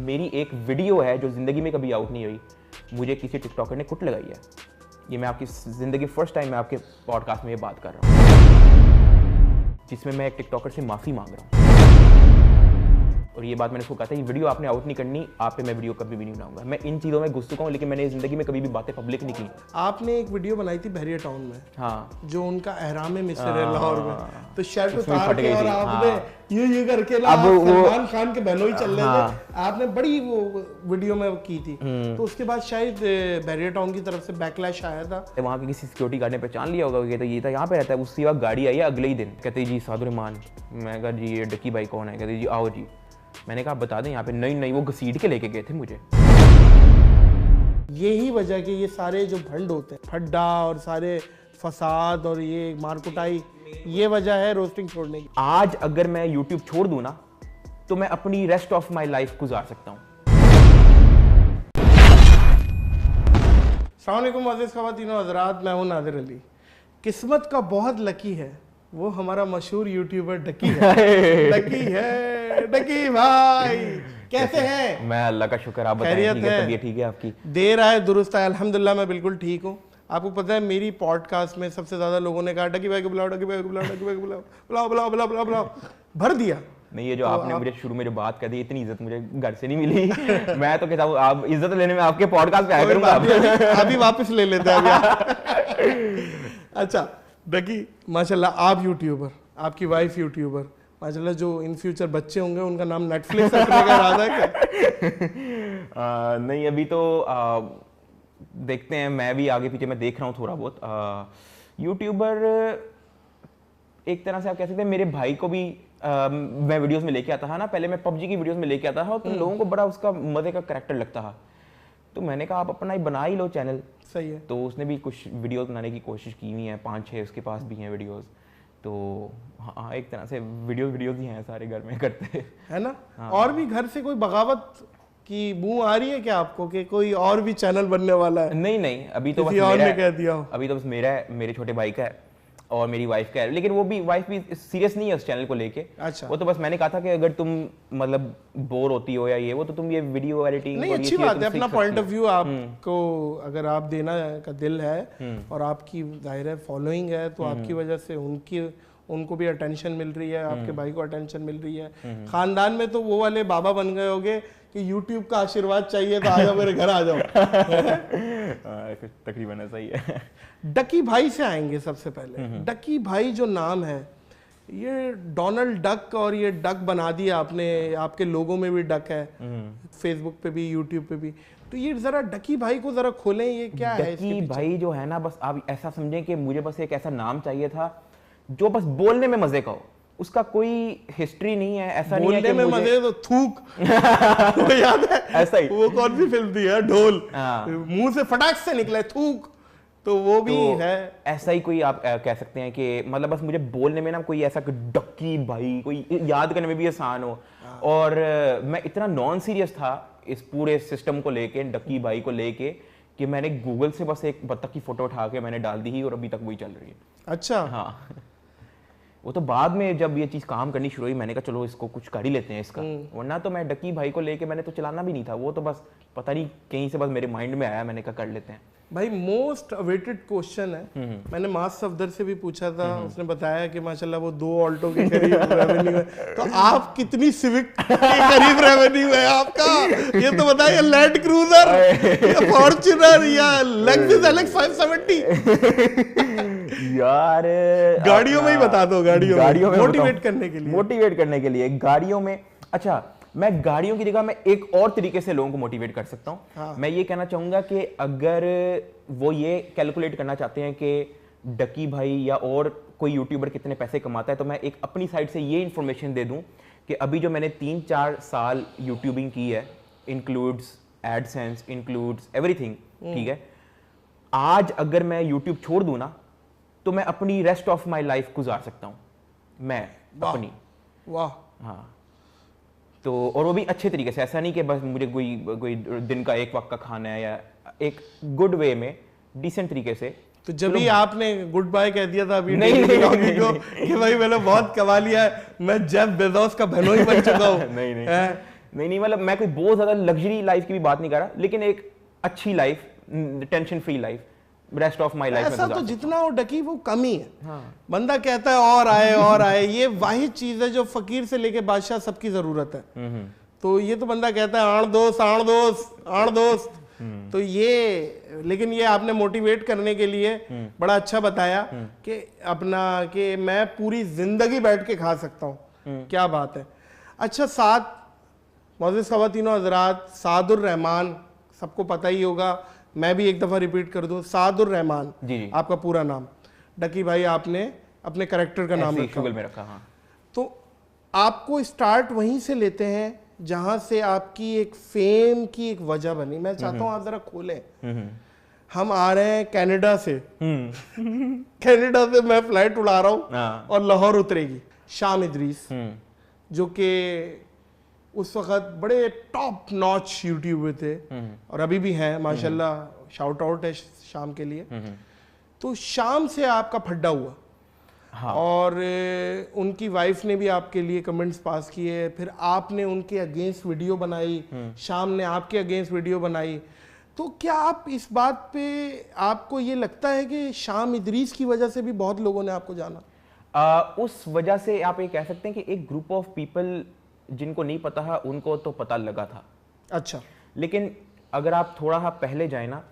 मेरी एक वीडियो है जो ज़िंदगी में कभी आउट नहीं हुई, मुझे किसी टिकटॉकर ने कुट लगाई है। ये मैं आपकी ज़िंदगी फर्स्ट टाइम मैं आपके पॉडकास्ट में ये बात कर रहा हूँ, जिसमें मैं एक टिकटॉकर से माफ़ी मांग रहा हूँ। और ये बात मैंने उसको कहा था, ये वीडियो आपने आउट नहीं करनी, आप पे मैं वीडियो कभी भी नहीं बनाऊंगा। मैं इन चीज़ों में घुस चुका हूँ, लेकिन मैंने ज़िंदगी में कभी भी बातें पब्लिक नहीं की। आपने एक वीडियो बनाई थी बहरिया टाउन में, हाँ, जो उनका एहराम है मिस्र लाहौर में, तो शर्ट उसमें उतार फट के गई और थी। आपने हाँ। ये करके ना, अब आप वो- सलमान खान के बहनों ही चल रहे हाँ। थे, आपने बड़ी वो वीडियो में की थी। तो उसके बाद शायद बहरिया टाउन की तरफ से बैकलैश आया था। वहाँ के किसी सिक्योरिटी गार्ड ने पहचान लिया होगा कि तो ये था यहाँ पे रहता है। उसी वक्त गाड़ी आई है अगले ही दिन, कहते जी सादुर रहमान। मैं कहा जी ये डकी भाई कौन है? कहते जी आओ जी। मैंने कहा बता दें यहाँ पे नहीं वो घसीट के लेके गए थे मुझे। यही वजह कि ये सारे जो भंड होते हैं, फड्डा और सारे फसाद और ये मारकुटाई, ये वजह है रोस्टिंग छोड़ने की। आज अगर मैं यूट्यूब छोड़ दूँ ना, तो मैं अपनी रेस्ट ऑफ माई लाइफ गुजार सकता हूँ। अस्सलाम वालेकुम अज़ीज़ ख़वातीनो हज़रात, मैं हूँ नादिर अली। किस्मत का बहुत लकी है वो हमारा मशहूर यूट्यूबर डकी है। डकी भाई कैसे हैं? मैं अल्लाह का शुक्र, आप बताएं ठीक है? तबीयत ठीक है आपकी? देर आए दुरुस्त है, अल्हम्दुलिल्लाह मैं बिल्कुल ठीक हूँ। आपको पता है मेरी पॉडकास्ट में सबसे ज़्यादा लोगों ने कहा डकी भाई को बुलाओ, डकी भाई को बुलाओ, डकी भाई को बुलाओ, बुलाओ बुलाओ बुलाओ बुलाओ बुलाओ, भर दिया। नहीं, ये जो आपने मुझे शुरू में जो बात कर दी, इतनी इज्जत मुझे घर से नहीं मिली। मैं तो कहता हूँ आप इज्जत लेने में आपके पॉडकास्ट पे आया करूंगा। अभी वापस ले लेते हैं अभी। अच्छा डकी, माशाल्लाह आप यूट्यूबर, आपकी वाइफ यूट्यूबर, माशाल्लाह जो इन फ्यूचर बच्चे होंगे उनका नाम नेटफ्लिक्स रखने का इरादा है क्या? नहीं, अभी तो देखते हैं। मैं भी आगे पीछे मैं देख रहा हूँ थोड़ा बहुत। यूट्यूबर एक तरह से आप कह सकते हैं, मेरे भाई को भी मैं वीडियोस में लेके आता था ना, पहले मैं पबजी की वीडियोस में लेके आता था, तो लोगों को बड़ा उसका मजे का करैक्टर लगता था। तो मैंने कहा आप अपना ही बना ही लो चैनल। सही है। तो उसने भी कुछ वीडियोस बनाने की कोशिश की हुई है, 5-6 उसके पास भी हैं वीडियोस। तो हाँ, एक तरह से वीडियोस ही हैं सारे घर में करते है ना। हाँ। और भी घर से कोई बगावत की बू आ रही है क्या आपको कि कोई और भी चैनल बनने वाला है? नहीं, अभी तो बस और मेरा ने कह दिया हो। अभी तो बस मेरा है, मेरे छोटे भाई का है और मेरी वाइफ का है। लेकिन वो भी वाइफ भी सीरियस नहीं है उस चैनल को लेके। अच्छा। वो तो बस मैंने कहा था कि अगर तुम मतलब बोर होती हो या ये वो, तो तुम ये वीडियो एडिटिंग नहीं, अच्छी बात है, अपना पॉइंट ऑफ व्यू आपको अगर आप देना का दिल है और आपकी जाहिर है फॉलोइंग है, तो आपकी वजह से उनको भी अटेंशन मिल रही है, आपके भाई को अटेंशन मिल रही है। खानदान में तो वो वाले बाबा बन गए होगे कि यूट्यूब का आशीर्वाद चाहिए तो आ जाओ मेरे घर आ जाओ। तकरीबन ऐसा ही है। डकी भाई से आएंगे सबसे पहले। डकी भाई जो नाम है, ये डोनाल्ड डक और ये डक बना दिया आपने, आपके लोगों में भी डक है, फेसबुक पे भी यूट्यूब पे भी। तो ये जरा डकी भाई को जरा खोलें, ये क्या है? डकी भाई जो है ना, बस आप ऐसा समझें कि मुझे बस एक ऐसा नाम चाहिए था जो बस बोलने में मजे का हो, उसका कोई हिस्ट्री नहीं है। ऐसा नहीं है कि बोलने में मजे तो थूक वो याद है ऐसा ही, वो कौन सी फिल्म थी यार, ढोल, हाँ। मुंह से फटाक से निकले थूक, तो वो भी तो है। ऐसा ही कोई आप कह सकते हैं कि मतलब बस मुझे बोलने में ना कोई ऐसा डक्की भाई, कोई याद करने में भी आसान हो। और मैं इतना नॉन सीरियस था इस पूरे सिस्टम को लेके, डक्की भाई को लेके, कि मैंने गूगल से बस एक बत्तख की फोटो उठा के मैंने डाल दी ही और अभी तक वही चल रही है। अच्छा। हाँ, वो तो बाद में जब ये चीज काम करनी शुरू हुई, मैंने कहा चलो इसको कुछ कर ही लेते हैं इसका। वरना तो मैं डकी भाई को लेके मैंने तो चलाना भी नहीं था, वो तो बस पता नहीं कहीं से बस मेरे माइंड में आया, मैंने कहा कर लेते हैं। भाई मोस्ट अवेटेड क्वेश्चन है, मैंने मास सफदर से भी पूछा था, उसने बताया कि माशाल्लाह वो 2 ऑल्टो के करीब रेवेन्यू है। तो आप कितनी सिविक के करीब रेवेन्यू है आपका, ये तो बताइए। लैंड क्रूजर या फॉर्च्यूनर या लेक्सस एलएक्स 570? यार गाड़ियों में ही बता दो, गाड़ियों में मोटिवेट करने के लिए गाड़ियों में। अच्छा, मैं गाड़ियों की जगह मैं एक और तरीके से लोगों को मोटिवेट कर सकता हूँ। हाँ। मैं ये कहना चाहूंगा कि अगर वो ये कैलकुलेट करना चाहते हैं कि डकी भाई या और कोई यूट्यूबर कितने पैसे कमाता है, तो मैं एक अपनी साइड से ये इन्फॉर्मेशन दे दूं कि अभी जो मैंने 3-4 साल यूट्यूबिंग की है, इंक्लूड्स एडसेंस, इंक्लूड्स एवरीथिंग, ठीक है। आज अगर मैं यूट्यूब छोड़ दूं ना, तो मैं अपनी रेस्ट ऑफ माई लाइफ गुजार सकता हूँ, मैं अपनी। वाह। हाँ, तो और वो भी अच्छे तरीके से। ऐसा नहीं कि बस मुझे कोई दिन का एक वक्त का खाना है, या एक गुड वे में डिसेंट तरीके से। तो जब भी आपने गुड बाय कह दिया था अभी नहीं कि भाई मैंने बहुत कमा लिया है, मैं जेफ बेजोस का बहनोई बन चुका हूँ। नहीं मतलब मैं कोई बहुत ज्यादा लग्जरी लाइफ की भी बात नहीं कर रहा, लेकिन एक अच्छी life, tension free life, rest of my life. ऐसा तो जितना हो डकी वो कम ही है। हाँ। बंदा कहता है और आए और आए, ये वाहिद चीज है जो फकीर से लेके बादशाह सबकी जरूरत है। तो ये तो बंदा कहता है आण दोस्त आण दोस्त आण दोस्त। तो ये, लेकिन ये आपने मोटिवेट करने के लिए बड़ा अच्छा बताया कि अपना कि मैं पूरी जिंदगी बैठ के खा सकता हूँ। क्या बात है। अच्छा, साथ मोअज़्ज़िज़ ख़वातीन और हज़रात, सादुर रहमान सबको पता ही होगा, मैं भी एक दफ़ा रिपीट कर दूं, सादुर रहमान जी। आपका पूरा नाम। डकी भाई आपने अपने कैरेक्टर का नाम रखा। हाँ। तो आपको स्टार्ट वहीं से लेते हैं जहां से आपकी एक फेम की एक वजह बनी। मैं चाहता हूं आप जरा खोलें। हम आ रहे हैं कनाडा से कनाडा से मैं फ्लाइट उड़ा रहा हूं और लाहौर उतरेगी। शाम इदरीस जो कि उस वक्त बड़े टॉप नॉच यूट्यूबर थे और अभी भी हैं माशाल्लाह, शाउट आउट है शाम के लिए। तो शाम से आपका फड्डा हुआ। हाँ। और उनकी वाइफ ने भी आपके लिए कमेंट्स पास किए, फिर आपने उनके अगेंस्ट वीडियो बनाई, शाम ने आपके अगेंस्ट वीडियो बनाई। तो क्या आप इस बात पे, आपको ये लगता है कि शाम इदरीस की वजह से भी बहुत लोगों ने आपको जाना? उस वजह से आप ये कह सकते हैं कि एक ग्रुप ऑफ पीपल जिनको नहीं पता है उनको तो पता लगा था। अच्छा। लेकिन अगर आप थोड़ा पहले जाए ना,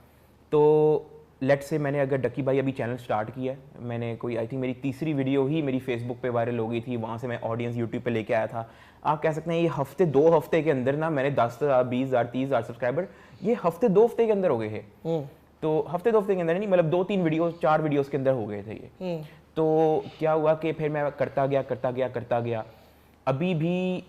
तो लेट्स से मैंने अगर डकी भाई अभी चैनल स्टार्ट किया है, मैंने कोई आई थिंक मेरी तीसरी वीडियो ही मेरी फेसबुक पे वायरल हो गई थी, वहाँ से मैं ऑडियंस यूट्यूब पे लेके आया था। आप कह सकते हैं ये हफ्ते 2 हफ्ते के अंदर ना मैंने 10,000 20,000 30,000 सब्सक्राइबर ये हफ्ते 2 हफ्ते के अंदर हो गए थे। तो हफ्ते 2 हफ्ते के अंदर नहीं, मतलब 2-3 वीडियोस 4 वीडियोस के अंदर हो गए थे ये। तो क्या हुआ कि फिर मैं करता गया। अभी भी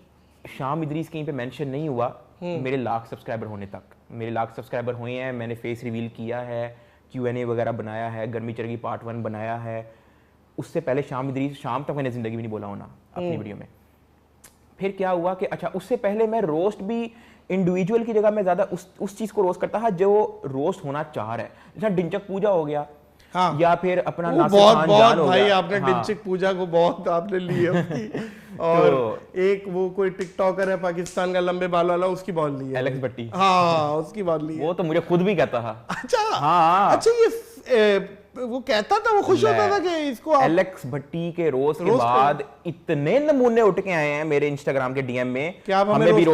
शाम इदरीस कहीं पे मेंशन नहीं हुआ मेरे लाख सब्सक्राइबर होने तक। मेरे लाख सब्सक्राइबर हुए हैं, मैंने फेस रिवील किया है, Q&A वगैरह बनाया है, गर्मी चरगी पार्ट 1 बनाया है। उससे पहले शाम इदरीस, शाम तक मैंने जिंदगी में नहीं बोला होना अपनी वीडियो में। फिर क्या हुआ कि अच्छा, उससे पहले मैं रोस्ट भी इंडिविजुअल की जगह मैं ज्यादा उस चीज को रोस्ट करता था जो रोस्ट होना चाह रहा है। जैसा डिंचक पूजा हो गया। हाँ। या फिर अपना नासिर खान जान हो भाई गया। आपने हाँ। डिंचक पूजा को बहुत आपने ली है और तो, एक वो कोई टिकटॉकर है पाकिस्तान का लंबे बाल वाला, उसकी बॉल ली है एलेक्स भट्टी। हाँ, उसकी बॉल ली है। वो तो मुझे खुद भी कहता था। अच्छा। हाँ। अच्छा, ये वो कहता था, वो खुश होता था कि इसको एलेक्स भट्टी के रोस्ट के बाद इतने नमूने उठ के आए हैं मेरे इंस्टाग्राम के डीएम में, हमें भी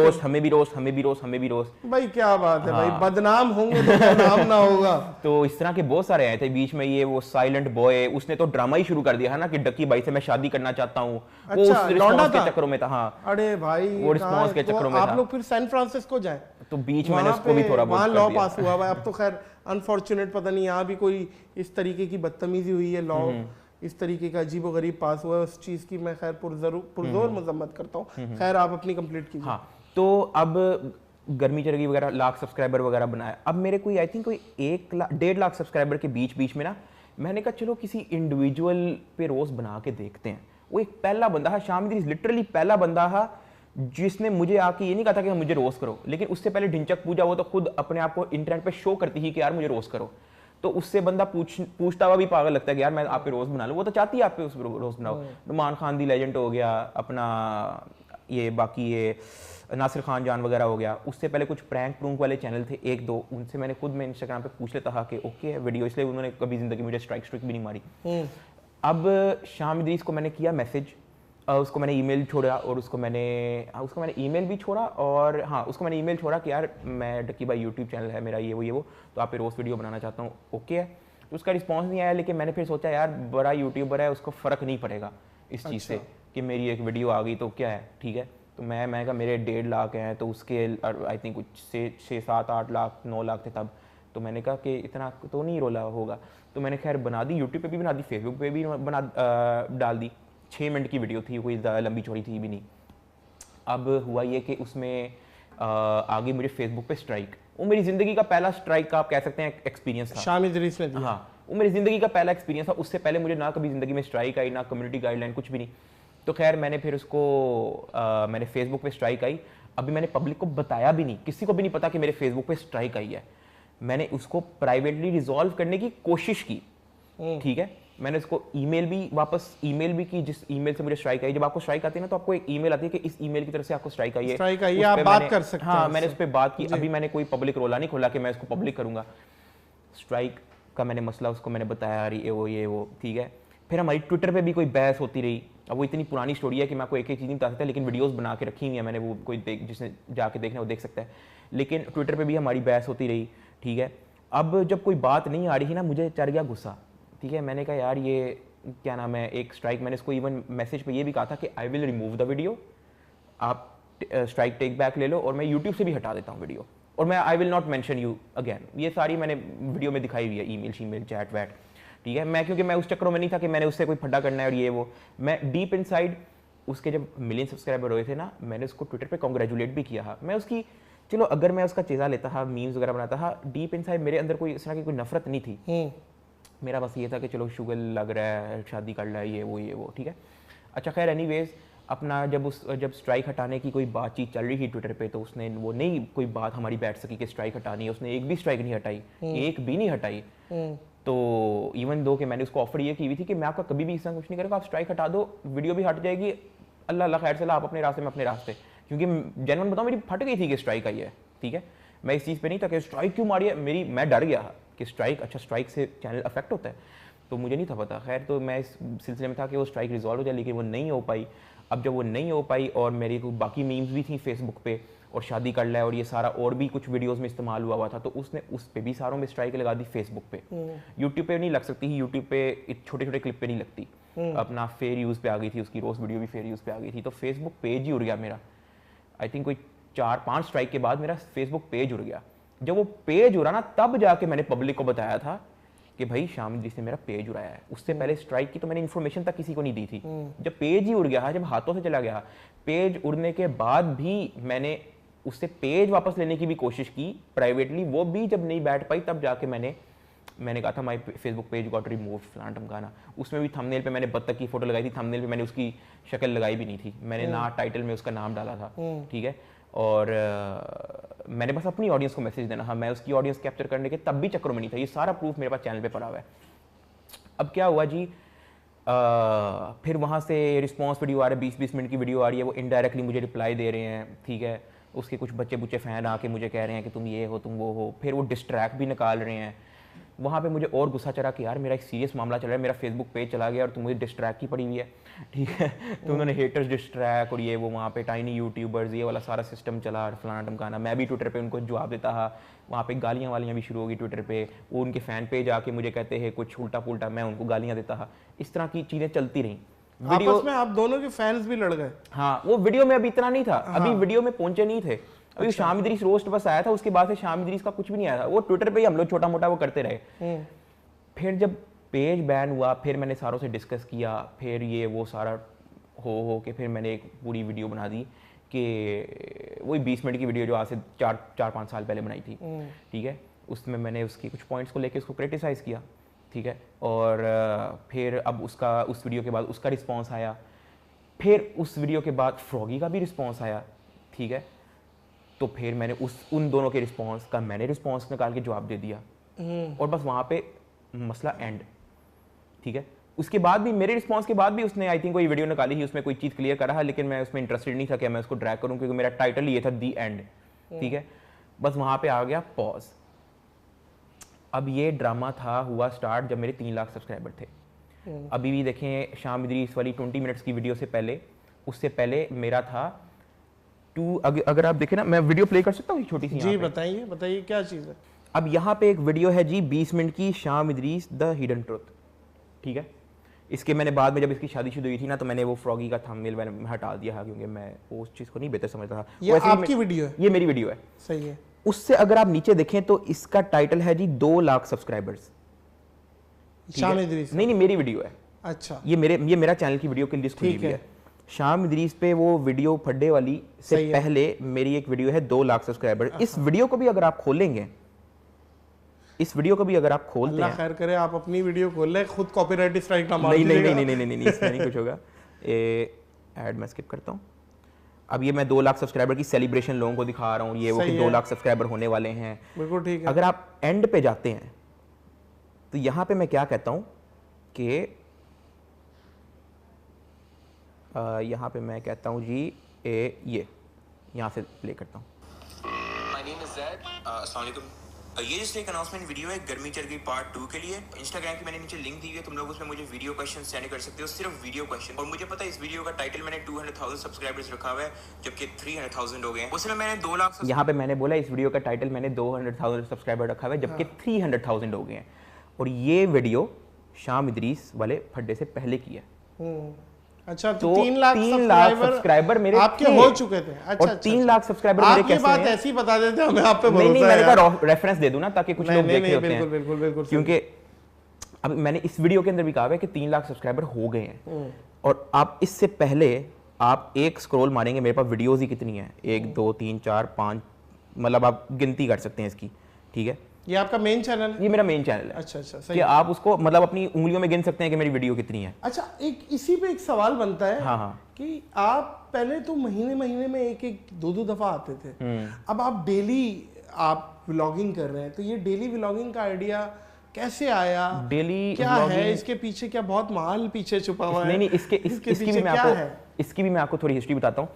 रोस्ट। भाई क्या बात है। हाँ। भाई बदनाम होंगे तो बदनाम ना होगा। तो इस तरह के बहुत सारे आए थे बीच में। ये वो साइलेंट बॉय, उसने तो ड्रामा ही शुरू कर दिया है ना कि डकी भाई से मैं शादी करना चाहता हूँ। अच्छा, वो उस रिस्पांस के चक्करों में था। हाँ। अरे भाई वो रिस्पांस के चक्करों में था। आप लोग फिर सैन फ्रांसिस्को जाए, तो बीच में उसको भी थोड़ा बहुत लॉ पास हुआ भाई। अब तो खैर अनफॉर्चुनेट, पता नहीं यहाँ भी कोई इस तरीके की बदतमीजी हुई है, लॉ इस तरीके का अजीब और गरीब पास हुआ है, उस चीज की मैं खैर पुरजोर मजम्मत करता हूँ। खैर आप अपनी कंप्लीट कीजिए। हाँ, तो अब गर्मी चरगी वगैरह लाख सब्सक्राइबर वगैरह बनाया। अब मेरे कोई आई थिंक कोई 1.5 लाख सब्सक्राइबर के बीच में ना मैंने कहा चलो किसी इंडिविजुअल पे रोस्ट बना के देखते हैं। वो एक पहला बंदा है, शाम इदरीस लिटरली पहला बंदा है जिसने मुझे आके ये नहीं कहा था कि मुझे रोस्ट करो। लेकिन उससे पहले ढिंचक पूजा वो तो खुद अपने आप को इंटरनेट पे शो करती थी कि यार मुझे रोस्ट करो। तो उससे बंदा पूछता हुआ भी पागल लगता है कि यार मैं आप पे रोस्ट बना लूं। वो तो चाहती है आप पे उस रोस्ट बनाओ। नुमान खान दी लेजेंड हो गया, अपना ये बाकी ये नासिर खान जान वगैरह हो गया। उससे पहले कुछ प्रैंक वाले चैनल थे 1-2, उनसे मैंने खुद में इंस्टाग्राम पे पूछ लेता था कि ओके है वीडियो, इसलिए उन्होंने कभी जिंदगी में मुझे स्ट्राइक भी नहीं मारी। अब शाम इदरीस को मैंने किया मैसेज, उसको मैंने ईमेल छोड़ा और उसको मैंने ईमेल भी छोड़ा और हाँ उसको मैंने ईमेल छोड़ा कि यार मैं डकी भाई यूट्यूब चैनल है मेरा ये वो तो आप पे रोस्ट वीडियो बनाना चाहता हूँ, ओके है। तो उसका रिस्पांस नहीं आया। लेकिन मैंने फिर सोचा यार बड़ा यूट्यूबर है, उसको फ़र्क नहीं पड़ेगा इस चीज़ से कि मेरी एक वीडियो आ गई तो क्या है, ठीक है। तो मैं कहा मेरे 1.5 लाख हैं, तो उसके आई थिंक कुछ 6, 7, 8 लाख 9 लाख थे तब। तो मैंने कहा कि इतना तो नहीं रोला होगा। तो मैंने खैर बना दी, यूट्यूब पे भी बना दी, फेसबुक पे भी डाल दी। 6 मिनट की वीडियो थी, कोई ज़्यादा लंबी चौड़ी थी भी नहीं। अब हुआ ये कि उसमें आगे मुझे फेसबुक पे स्ट्राइक, वो मेरी ज़िंदगी का पहला स्ट्राइक का आप कह सकते हैं एक्सपीरियंस था। शाम इदरीस ने दिया। हाँ, वो मेरी ज़िंदगी का पहला एक्सपीरियंस था। उससे पहले मुझे ना कभी ज़िंदगी में स्ट्राइक आई, ना कम्युनिटी गाइडलाइन, कुछ भी नहीं। तो खैर मैंने फिर उसको मैंने फेसबुक पे स्ट्राइक आई। अभी मैंने पब्लिक को बताया भी नहीं, किसी को भी नहीं पता कि मेरे फेसबुक पे स्ट्राइक आई है। मैंने उसको प्राइवेटली रिजॉल्व करने की कोशिश की, ठीक है। मैंने उसको ईमेल भी वापस ईमेल भी की जिस ईमेल से मुझे स्ट्राइक आई। जब आपको स्ट्राइक आती है ना तो आपको एक ईमेल आती है कि इस ईमेल की तरफ से आपको स्ट्राइक आई है, आप बात कर सकते हैं। हाँ, मैंने उस पर बात की। अभी मैंने कोई पब्लिक रोला नहीं खोला कि मैं इसको पब्लिक करूंगा। स्ट्राइक का मैंने मसला उसको मैंने बताया, ये वो ठीक है। फिर हमारी ट्विटर पे भी कोई बहस होती रही। अब वो इतनी पुरानी स्टोरी है कि मैं आपको एक चीज़ नहीं बता सकता, लेकिन वीडियोस बना के रखी हुई है मैंने, वो कोई जिसने जाके देखना वो देख सकता है। लेकिन ट्विटर पे भी हमारी बहस होती रही, ठीक है। अब जब कोई बात नहीं आ रही थी ना, मुझे चढ़ गया गुस्सा, ठीक है। मैंने कहा यार ये क्या नाम है, एक स्ट्राइक, मैंने इसको इवन मैसेज पे ये भी कहा था कि I will remove the video, आप स्ट्राइक टेक बैक ले लो और मैं यूट्यूब से भी हटा देता हूँ वीडियो, और मैं I will not mention you again. ये सारी मैंने वीडियो में दिखाई हुई है, ईमेल शीमेल चैट वैट, ठीक है। मैं क्योंकि मैं उस चक्रों में नहीं था कि मैंने उससे कोई फड्डा करना है और ये वो, मैं डीप इनसाइड उसके जब मिलियन सब्सक्राइबर हुए थे ना, मैंने उसको ट्विटर पे कॉन्ग्रेचुलेट भी किया। मैं उसकी, चलो अगर मैं उसका चेज़ा लेता था, मीम्स वगैरह बनाता था, डीप इनसाइड मेरे अंदर कोई इस तरह की कोई नफरत नहीं थी। मेरा बस ये था कि चलो शुगर लग रहा है, शादी कर रहा है, ये वो, ठीक है। अच्छा खैर एनीवेज, अपना जब स्ट्राइक हटाने की कोई बातचीत चल रही थी ट्विटर पे, तो उसने वो नहीं कोई बात हमारी बैठ सकी कि स्ट्राइक हटानी है। उसने एक भी स्ट्राइक नहीं हटाई, एक भी नहीं हटाई। तो इवन दो कि मैंने उसको ऑफर ये की हुई थी कि मैं आपका कभी भी इस तरह कुछ नहीं करूँगा, आप स्ट्राइक हटा दो, वीडियो भी हट जाएगी, अल्लाह अल्लाह खैर चला, आप अपने रास्ते में अपने रास्ते। क्योंकि जेन्युइन बताऊँ, मेरी फट गई थी कि स्ट्राइक आई है, ठीक है। मैं इस चीज़ पे नहीं था कि स्ट्राइक क्यों मारी है, मैं डर गया कि स्ट्राइक, अच्छा स्ट्राइक से चैनल अफेक्ट होता है, तो मुझे नहीं था पता। खैर तो मैं इस सिलसिले में था कि वो स्ट्राइक रिजॉल्व हो जाए, लेकिन वो नहीं हो पाई। अब जब वो नहीं हो पाई और मेरी बाकी मीम्स भी थी फेसबुक पे, और शादी कर लिया और ये सारा और भी कुछ वीडियोस में इस्तेमाल हुआ था, तो उसने उस पे भी सारों में स्ट्राइक लगा दी फेसबुक पे। यूट्यूब पे नहीं लग सकती थी, यूट्यूब पे छोटे छोटे क्लिप पे नहीं लगती, अपना फेयर यूज़ पे आ गई थी, उसकी रोस्ट वीडियो भी फेयर यूज़ पे आ गई थी। तो फेसबुक पेज ही उड़ गया मेरा। आई थिंक कोई 4-5 स्ट्राइक के बाद मेरा फेसबुक पेज उड़ गया। जब वो पेज उड़ा ना, तब जाके मैंने पब्लिक को बताया था कि भाई शामिद जी ने मेरा पेज उड़ाया है। उससे पहले स्ट्राइक की तो मैंने इन्फॉर्मेशन तक किसी को नहीं दी थी। जब पेज ही उड़ गया, जब हाथों से चला गया, पेज उड़ने के बाद भी मैंने उससे पेज वापस लेने की भी कोशिश की प्राइवेटली, वो भी जब नहीं बैठ पाई, तब जाके मैंने कहा था my Facebook page got removed फलाना ढमकाना। उसमें भी थंबनेल पे मैंने बत्तख की फोटो लगाई थी, थंबनेल पे मैंने उसकी शक्ल लगाई भी नहीं थी, मैंने ना टाइटल में उसका नाम डाला था, ठीक है। और मैंने बस अपनी ऑडियंस को मैसेज देना, हाँ मैं उसकी ऑडियंस कैप्चर करने के तब भी चक्रों में नहीं था। ये सारा प्रूफ मेरे पास चैनल पे पड़ा हुआ है। अब क्या हुआ जी, फिर वहाँ से रिस्पॉन्स वीडियो आ रहा है, 20-20 मिनट की वीडियो आ रही है, वो इनडायरेक्टली मुझे रिप्लाई दे रहे हैं, ठीक है। उसके कुछ बच्चे बुच्चे फ़ैन आके मुझे कह रहे हैं कि तुम ये हो, तुम वो हो। फिर वो डिस्ट्रैक्ट भी निकाल रहे हैं। वहाँ पे मुझे और गुस्सा चढ़ा कि यार मेरा एक सीरियस मामला चल रहा है, मेरा फेसबुक पेज चला गया और तुम मुझे डिस्ट्रैक्ट की पड़ी हुई है, ठीक है। तो उन्होंने हेटर्स डिस्ट्रैक्ट और ये वो, वहाँ पे टाइनी यूट्यूबर्स, ये वाला सारा सिस्टम चला, फलाना ढमकाना। मैं भी ट्विटर पे उनको जवाब देता था, वहाँ पे गालियाँ वालियाँ भी शुरू हो गई ट्विटर पे। वो उनके फ़ैन पेज आके मुझे कहते हैं कुछ उल्टा पुल्टा, मैं उनको गालियाँ देता था। इस तरह की चीज़ें चलती रहीं। वीडियो में आप दोनों के फैंस भी लड़ गए। हाँ, वो वीडियो में अभी इतना नहीं था, अभी वीडियो में पहुंचे नहीं थे। अभी शामिद इदरीस रोस्ट बस आया था, उसके बाद से शामिद इदरीस का कुछ भी नहीं आया था। वो ट्विटर पे ही हम लोग छोटा मोटा वो करते रहे। फिर जब पेज बैन हुआ, फिर मैंने सारों से डिस्कस किया, फिर ये वो सारा हो के फिर मैंने एक पूरी वीडियो बना दी कि वही 20 मिनट की वीडियो जो आज से 4-5 साल पहले बनाई थी, ठीक है। उसमें मैंने उसकी कुछ पॉइंट्स को लेके उसको क्रिटिसाइज़ किया, ठीक है। और फिर अब उस वीडियो के बाद उसका रिस्पॉन्स आया, फिर उस वीडियो के बाद फ्रॉगी का भी रिस्पॉन्स आया, ठीक है। तो फिर मैंने उन दोनों के रिस्पॉन्स का मैंने रिस्पॉन्स निकाल के जवाब दे दिया, और बस वहाँ पे मसला एंड, ठीक है। उसके बाद भी मेरे रिस्पांस के बाद भी उसने आई थिंक कोई वीडियो निकाली ही, उसमें कोई चीज़ क्लियर कर रहा है, लेकिन मैं उसमें इंटरेस्टेड नहीं था कि मैं उसको ड्रैग करूं, क्योंकि मेरा टाइटल ये था दी एंड, ठीक है। बस वहाँ पे आ गया पॉज। अब ये ड्रामा हुआ स्टार्ट जब मेरे 3 लाख सब्सक्राइबर थे। अभी भी देखें, शामिद इदरीस वाली 20 मिनट्स की वीडियो से पहले, उससे पहले मेरा था अगर आप देखें ना, मैं वीडियो प्ले कर सकता हूँ छोटी सी? जी बताइए क्या चीज़ है। अब यहाँ पे एक वीडियो है जी 20 मिनट की, शामिद इदरीस द हिडन ट्रुथ, ठीक है। इसके मैंने बाद में जब इसकी शादीशुदा हुई थी ना, तो मैंने वो फ्रॉगी का थंबनेल मैंने हटा दिया है, क्योंकि मैं उस चीज़ को नहीं बेहतर समझता था। ये आपकी वीडियो है? ये मेरी वीडियो है। सही है। उससे अगर आप नीचे देखें तो इसका टाइटल है जी 2 लाख सब्सक्राइबर्स। शामिद इदरीस? नहीं, मेरी वीडियो है। अच्छा, ये मेरा चैनल की वीडियो की लिस्ट खुली हुई है। शामिद इदरीस पे वो वीडियो फड्डे वाली से पहले मेरी एक वीडियो है 2 लाख सब्सक्राइबर। इस वीडियो को भी अगर आप खोलेंगे, इस वीडियो को भी अगर आप खोलते हैं, अल्लाह खैर करे, आप अपनी वीडियो खोल ले, खुद कॉपीराइट स्ट्राइक ना मार दीजिएगा। नहीं, इसमें नहीं कुछ होगा। ऐड मैं स्किप करता हूँ। अब ये मैं 2 लाख सब्सक्राइबर की सेलिब्रेशन लोगों को दिखा रहा हूँ, ये वो कि 2 लाख सब्सक्राइबर होने वाले हैं। बिल्कुल ठीक है। अगर आप एंड पे जाते हैं तो यहाँ पे मैं क्या कहता हूँ कि यहाँ पे मैं कहता हूँ जी ये यहाँ से प्ले करता हूँ। My name is Z. अस्सलाम वालेकुम। ये जस्ट एक अनाउंसमेंट वीडियो है गर्मी चढ़ गई पार्ट 2 के लिए। इंस्टाग्राम की मैंने नीचे लिंक दी हुई है, तुम लोग उसमें मुझे वीडियो क्वेश्चन सेंड कर सकते हो, सिर्फ वीडियो क्वेश्चन। और मुझे पता है इस वीडियो का टाइटल मैंने 200,000 सब्सक्राइबर्स रखा हुआ है, जबकि 300,000 हो गए हैं। उसमें मैंने 2 लाख यहाँ पे मैंने बोला इस वीडियो का टाइटल मैंने 200,000 सब्सक्राइबर रखा हुआ है, जबकि 300,000 हो गए हैं। और ये वीडियो शाम इदरीस वाले फड्डे से पहले की है। अच्छा, तो 3 लाख सब्सक्राइबर मेरे आपके हो चुके थे। अच्छा, और 3 लाख सब्सक्राइबर मेरे कैसे हैं? आप ये बात ऐसी बता देते हैं, हमें आप पे भरोसा है। नहीं, मैंने कहा रेफरेंस दे दूं ना, ताकि कुछ लोग देखे होते हैं। बिल्कुल, क्योंकि अब मैंने इस वीडियो के अंदर भी कहा है कि 3 लाख सब्सक्राइबर हो गए हैं। और आप इससे पहले आप एक स्क्रॉल मारेंगे, मेरे पास वीडियोस ही कितनी है, 1 2 3 4 5, मतलब आप गिनती कर सकते हैं इसकी। ठीक है, ये आपका मेन चैनल है? ये मेरा मेन चैनल है। अच्छा, सही। कि आप उसको मतलब अपनी उंगलियों में गिन सकते हैं कि मेरी वीडियो कितनी है। अच्छा, एक इसी पे एक सवाल बनता है। हाँ। कि आप पहले तो महीने में एक 2 दफा आते थे, अब आप डेली आप व्लॉगिंग कर रहे हैं, तो ये डेली व्लॉगिंग का आइडिया कैसे आया? डेली क्या है इसके पीछे? क्या बहुत माल पीछे छुपा हुआ है? नहीं, इसकी भी मैं आपको थोड़ी हिस्ट्री बताता हूँ,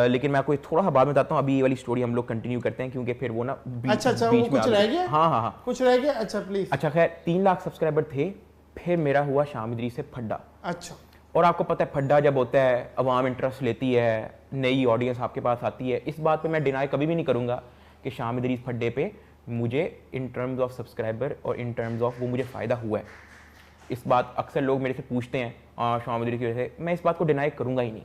लेकिन मैं आपको थोड़ा बाद में बताता हूँ। अभी ये वाली स्टोरी हम लोग कंटिन्यू करते हैं, क्योंकि फिर वो ना बीच में कुछ रह गया। हाँ, कुछ रह गया। अच्छा, प्लीज। अच्छा, खैर 3 लाख सब्सक्राइबर थे, फिर मेरा हुआ शाम इदरीस से फड्डा। अच्छा। और आपको पता है फड्डा जब होता है, अवाम इंटरेस्ट लेती है, नई ऑडियंस आपके पास आती है। इस बात पे मैं डिनाई कभी भी नहीं करूंगा कि शाम इदरीस फड्डे पे मुझे इन टर्म्स ऑफ सब्सक्राइबर और इन टर्म्स ऑफ वो मुझे फ़ायदा हुआ है। इस बात अक्सर लोग मेरे से पूछते हैं शाम इदरीस की वजह से, मैं इस बात को डिनाई करूंगा ही नहीं।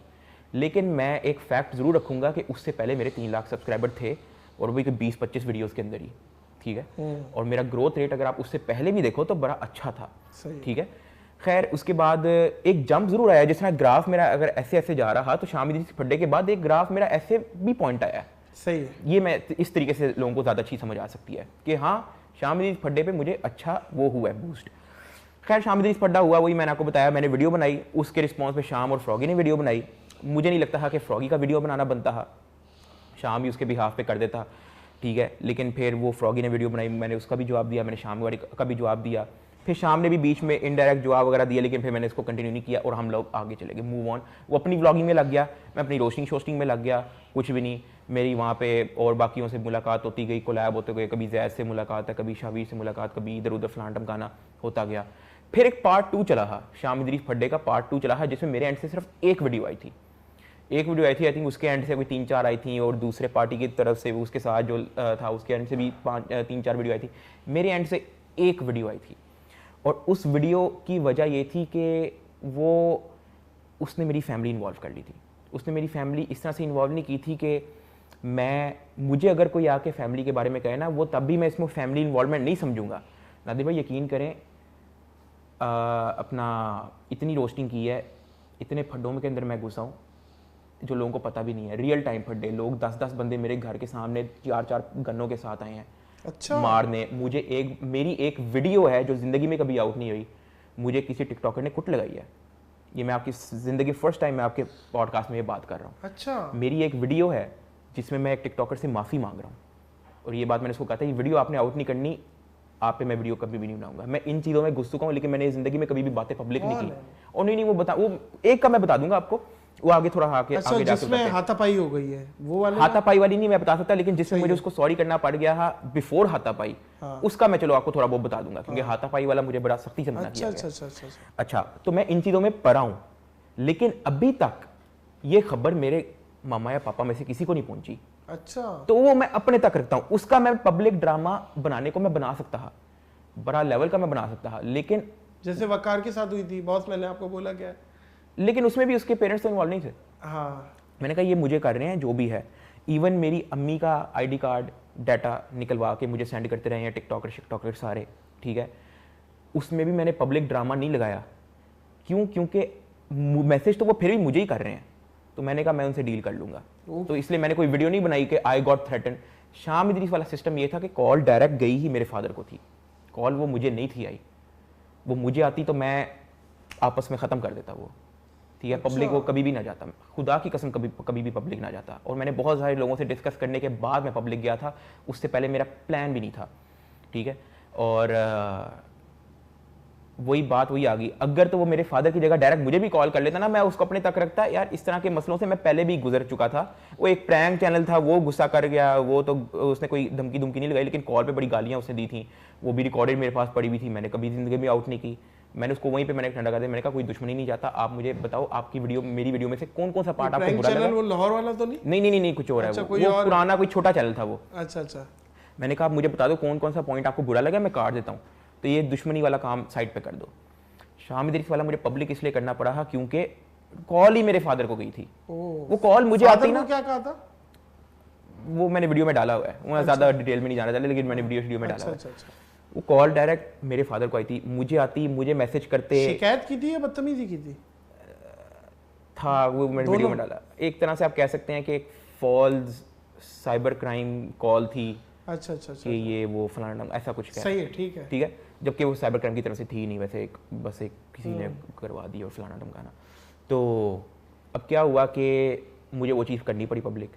लेकिन मैं एक फैक्ट ज़रूर रखूंगा कि उससे पहले मेरे 3 लाख सब्सक्राइबर थे, और वो भी 20-25 वीडियोस के अंदर ही। ठीक है, और मेरा ग्रोथ रेट अगर आप उससे पहले भी देखो तो बड़ा अच्छा था। ठीक है, खैर उसके बाद एक जंप जरूर आया, जिस तरह ग्राफ मेरा अगर ऐसे ऐसे जा रहा, तो शाम इदरीस फड्डे के बाद एक ग्राफ मेरा ऐसे भी पॉइंट आया। सही है। ये मैं इस तरीके से लोगों को ज़्यादा अच्छी समझ आ सकती है कि हाँ, शाम इदरीस फड्डे पे मुझे अच्छा वो हुआ है बूस्ट। खैर शाम इदरीस फड्डा हुआ, वही मैंने आपको बताया, मैंने वीडियो बनाई, उसके रिस्पॉन्स पे शाम और फ्रॉगी ने वीडियो बनाई। मुझे नहीं लगता था कि फ्रॉगी का वीडियो बनाना बनता था, शाम ही उसके बिहाफ पे कर देता। ठीक है, लेकिन फिर वो फ्रॉगी ने वीडियो बनाई, मैंने उसका भी जवाब दिया, मैंने शाम वाली का भी जवाब दिया, फिर शाम ने भी बीच में इनडायरेक्ट जवाब वगैरह दिया, लेकिन फिर मैंने इसको कंटिन्यू नहीं किया और हम लोग आगे चले गए, मूव ऑन। वो अपनी व्लॉगिंग में लग गया, मैं अपनी रोस्टिंग में लग गया, कुछ भी नहीं। मेरी वहाँ पे और बाकियों से मुलाकात होती गई, कोलैब होते गए, कभी जैद से मुलाकात है, कभी शावीर से मुलाकात, कभी इधर उधर फलान टमकाना होता गया। फिर एक पार्ट 2 चला था, शाम इदरीस फड्डे का पार्ट 2 चला था, जिसमें मेरे एंड से सिर्फ एक वीडियो आई थी। आई थिंक उसके एंड से कोई 3-4 आई थी, और दूसरे पार्टी की तरफ से उसके साथ जो था उसके एंड से भी 3-4 वीडियो आई थी। मेरे एंड से एक वीडियो आई थी, और उस वीडियो की वजह ये थी कि उसने मेरी फैमिली इन्वॉल्व कर ली थी। उसने मेरी फैमिली इस तरह से इन्वॉल्व नहीं की थी कि मुझे अगर कोई आके फैमिली के बारे में कहे ना, वो तब भी मैं इसमें फैमिली इन्वॉल्वमेंट नहीं समझूंगा। नादिर भाई यकीन करें, अपना इतनी रोस्टिंग की है, इतने फड्डों के अंदर मैं घुसा हूँ जो लोगों को पता भी नहीं है। रियल टाइम फड्डे, लोग 10-10 बंदे मेरे घर के सामने 4-4 गन्नों के साथ आए हैं। अच्छा। मारने मुझे। मेरी एक वीडियो है जो जिंदगी में कभी आउट नहीं हुई, मुझे किसी टिकटॉकर ने कुट लगाई है। ये मैं आपकी जिंदगी फर्स्ट टाइम मैं आपके पॉडकास्ट में ये बात कर रहा हूँ। अच्छा। मेरी एक वीडियो है जिसमें मैं एक टिकटॉकर से माफ़ी मांग रहा हूँ, और ये बात मैंने उसको कहा था, ये वीडियो आपने आउट नहीं करनी, आप पे मैं वीडियो कभी भी नहीं बनाऊंगा। मैं इन चीज़ों में घुस चुका हूँ, लेकिन मैंने जिंदगी में कभी भी बातें पब्लिक नहीं की। और नहीं, वो एक का मैं बता दूंगा आपको, वो आगे थोड़ा आगे अच्छा, आगे जिसमें हाथापाई हो गई है, वो वाले हाथापाई वाली नहीं मैं बता सकता, लेकिन जिसमें मुझे उसको सॉरी करना पड़ गया था बिफोर हाथापाई, उसका मैं चलो आपको थोड़ा बहुत बता दूंगा, क्योंकि हाथापाई वाला मुझे बड़ा सख्ती से मना किया गया। अच्छा, तो मैं इन चीज़ों में पढ़ा हूँ, लेकिन अभी तक ये खबर मेरे मामा या पापा में से किसी को नहीं पहुंची। अच्छा। तो वो मैं अपने तक रखता हूँ। उसका मैं पब्लिक ड्रामा बनाने को मैं बना सकता था, बड़ा लेवल का मैं बना सकता था, लेकिन जैसे वकार के साथ हुई थी बॉस, मैंने आपको बोला क्या, लेकिन उसमें भी उसके पेरेंट्स तो इन्वॉल्व नहीं थे। हाँ, मैंने कहा ये मुझे कर रहे हैं जो भी है। इवन मेरी अम्मी का आईडी कार्ड डाटा निकलवा के मुझे सेंड करते रहे हैं टिकटॉकर सारे। ठीक है, उसमें भी मैंने पब्लिक ड्रामा नहीं लगाया। क्यों? क्योंकि मैसेज तो वो फिर भी मुझे ही कर रहे हैं, तो मैंने कहा मैं उनसे डील कर लूंगा। तो इसलिए मैंने कोई वीडियो नहीं बनाई कि आई गॉट थ्रेटन। शाम इदरीस वाला सिस्टम ये था कि कॉल डायरेक्ट गई ही मेरे फादर को थी, कॉल वो मुझे नहीं थी आई। वो मुझे आती तो मैं आपस में ख़त्म कर देता वो। ठीक है, पब्लिक वो कभी भी ना जाता, खुदा की कसम कभी भी पब्लिक ना जाता। और मैंने बहुत सारे लोगों से डिस्कस करने के बाद मैं पब्लिक गया था, उससे पहले मेरा प्लान भी नहीं था। ठीक है, और वही बात वही आ गई। अगर तो वो मेरे फादर की जगह डायरेक्ट मुझे भी कॉल कर लेता ना, मैं उसको अपने तक रखता। यार इस तरह के मसलों से मैं पहले भी गुजर चुका था। वो एक प्रैंक चैनल था, वो गुस्सा कर गया, वो तो उसने कोई धमकी नहीं लगाई, लेकिन कॉल पे बड़ी गालियां उसने दी थी, वो भी रिकॉर्डेड मेरे पास पड़ी हुई थी। मैंने कभी जिंदगी में आउट नहीं की। मैंने उसको वहीं पे मैंने ठंडा कर दिया। मैंने कहा कोई दुश्मनी नहीं चाहता, आप मुझे बताओ आपकी वीडियो मेरी वीडियो में से कौन कौन सा पार्ट आपको बुरा लगा। वो लाहौर वाला तो नहीं? नहीं, कुछ और है। वो पुराना कोई छोटा चैनल था वो। अच्छा। मैंने कहा आप मुझे बता दो कौन कौन सा पॉइंट आपको बुरा लगा, मैं काट देता हूँ, तो ये दुश्मनी वाला काम साइड पे कर दो। शाम इदरीस वाला मुझे पब्लिक इसलिए करना पड़ा था क्योंकि कॉल ही मेरे फादर को गई थी। वो कॉल मुझे आती ना, क्या कहा था वो मैंने वीडियो में डाला हुआ है, मैं ज्यादा डिटेल में नहीं जाना चाहता, लेकिन मैंने वीडियो में डाला हुआ है। वो कॉल डायरेक्ट मेरे फादर को आई थी, मुझे मैसेज करते। शिकायत की थी या बदतमीजी की थी? था वो मैंने वीडियो में डाला। एक तरह से आप कह सकते हैं कि एक फॉल्स साइबर क्राइम कॉल थी। अच्छा कि ये वो फलाना ऐसा कुछ सही है, ठीक है। जबकि वो साइबर क्राइम की तरफ से थी नहीं, वैसे बस एक किसी ने करवा दी और फलाना धमकाना। तो अब क्या हुआ कि मुझे वो चीज़ करनी पड़ी पब्लिक,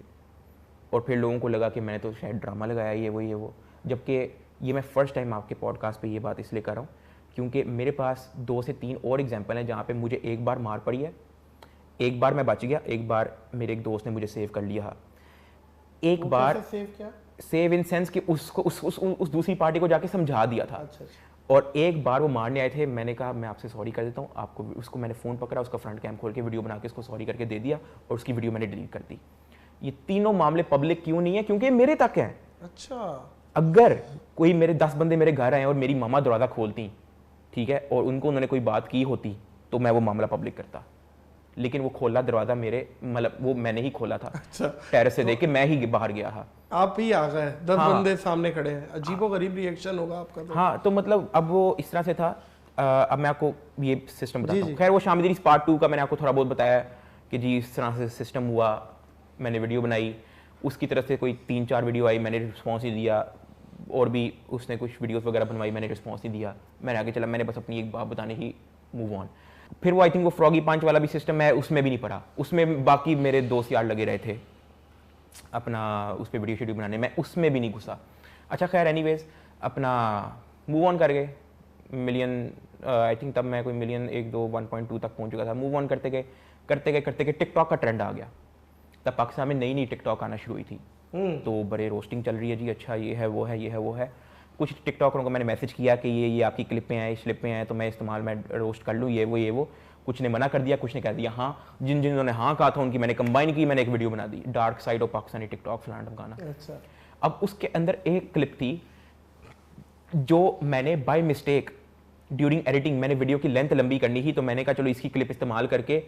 और फिर लोगों को लगा कि मैंने तो शायद ड्रामा लगाया ये वो। जबकि ये मैं फर्स्ट टाइम आपके पॉडकास्ट पे ये बात इसलिए कर रहा हूँ क्योंकि मेरे पास 2 से 3 और एग्जांपल हैं जहाँ पे मुझे एक बार मार पड़ी है, एक बार मैं बच गया, एक बार मेरे एक दोस्त ने मुझे सेव कर लिया। एक बार सेव इन सेंस कि उसको उस दूसरी पार्टी को जाके समझा दिया था। अच्छा। और एक बार वो मारने आए थे, मैंने कहा मैं आपसे सॉरी कर देता हूँ आपको। उसको मैंने फ़ोन पकड़ा, उसका फ्रंट कैम खोल के वीडियो बना के उसको सॉरी करके दे दिया, और उसकी वीडियो मैंने डिलीट कर दी। ये तीनों मामले पब्लिक क्यों नहीं है? क्योंकि मेरे तक है। अच्छा। अगर कोई मेरे 10 बंदे मेरे घर आए और मेरी मामा दरवाज़ा खोलती, ठीक है, और उन्होंने कोई बात की होती, तो मैं वो मामला पब्लिक करता। लेकिन वो खोला दरवाजा मेरे, मतलब वो मैंने ही खोला था। अच्छा। टेरेस से देख के मैं ही बाहर गया था। आप ही आ गए, 10 बंदे सामने खड़े हैं, अजीबोगरीब रिएक्शन होगा आपका तो। हाँ, तो मतलब अब वो इस तरह से था। अब मैं आपको ये सिस्टम बताता हूँ। खैर वो शाम इदरीस पार्ट 2 का मैंने आपको थोड़ा बहुत बताया कि जी इस तरह से सिस्टम हुआ, मैंने वीडियो बनाई, उसकी तरफ से कोई 3-4 वीडियो आई, मैंने रिस्पॉन्स नहीं दिया, और भी उसने कुछ वीडियोस वगैरह बनवाई, मैंने रिस्पॉन्स नहीं दिया, मैंने आगे चला, मैंने बस अपनी एक बात बताने ही मूव ऑन। फिर वो आई थिंक वो फ्रॉगी पंच वाला भी सिस्टम है, उसमें भी नहीं पड़ा। उसमें बाकी मेरे दोस्त यार लगे रहे थे अपना उस पर वीडियो बनाने में, उसमें भी नहीं घुसा। अच्छा खैर एनीवेज अपना मूव ऑन कर गए। मिलियन आई थिंक तब मैं कोई मिलियन 1-2 1.2 तक पहुंच चुका था। मूव ऑन करते गए टिकटॉक का ट्रेंड आ गया। तब पाकिस्तान में नई टिकटॉक आना शुरू हुई थी, तो बड़े रोस्टिंग चल रही है जी, अच्छा ये है वो है। कुछ टिकटॉकरों को मैंने मैसेज किया कि ये आपकी क्लिपें हैं, स्लिपें हैं, तो मैं इस्तेमाल में रोस्ट कर लूँ, ये वो। कुछ ने मना कर दिया, कुछ ने कह दिया हाँ। जिन्होंने हाँ कहा था उनकी मैंने कंबाइन की, मैंने एक वीडियो बना दी, dark side of Pakistani TikTok फलाना गाना। अच्छा। अब उसके अंदर एक क्लिप थी जो मैंने बाय मिस्टेक ड्यूरिंग एडिटिंग, मैंने वीडियो की लेंथ लंबी करनी थी, तो मैंने कहा चलो इसकी क्लिप इस्तेमाल करके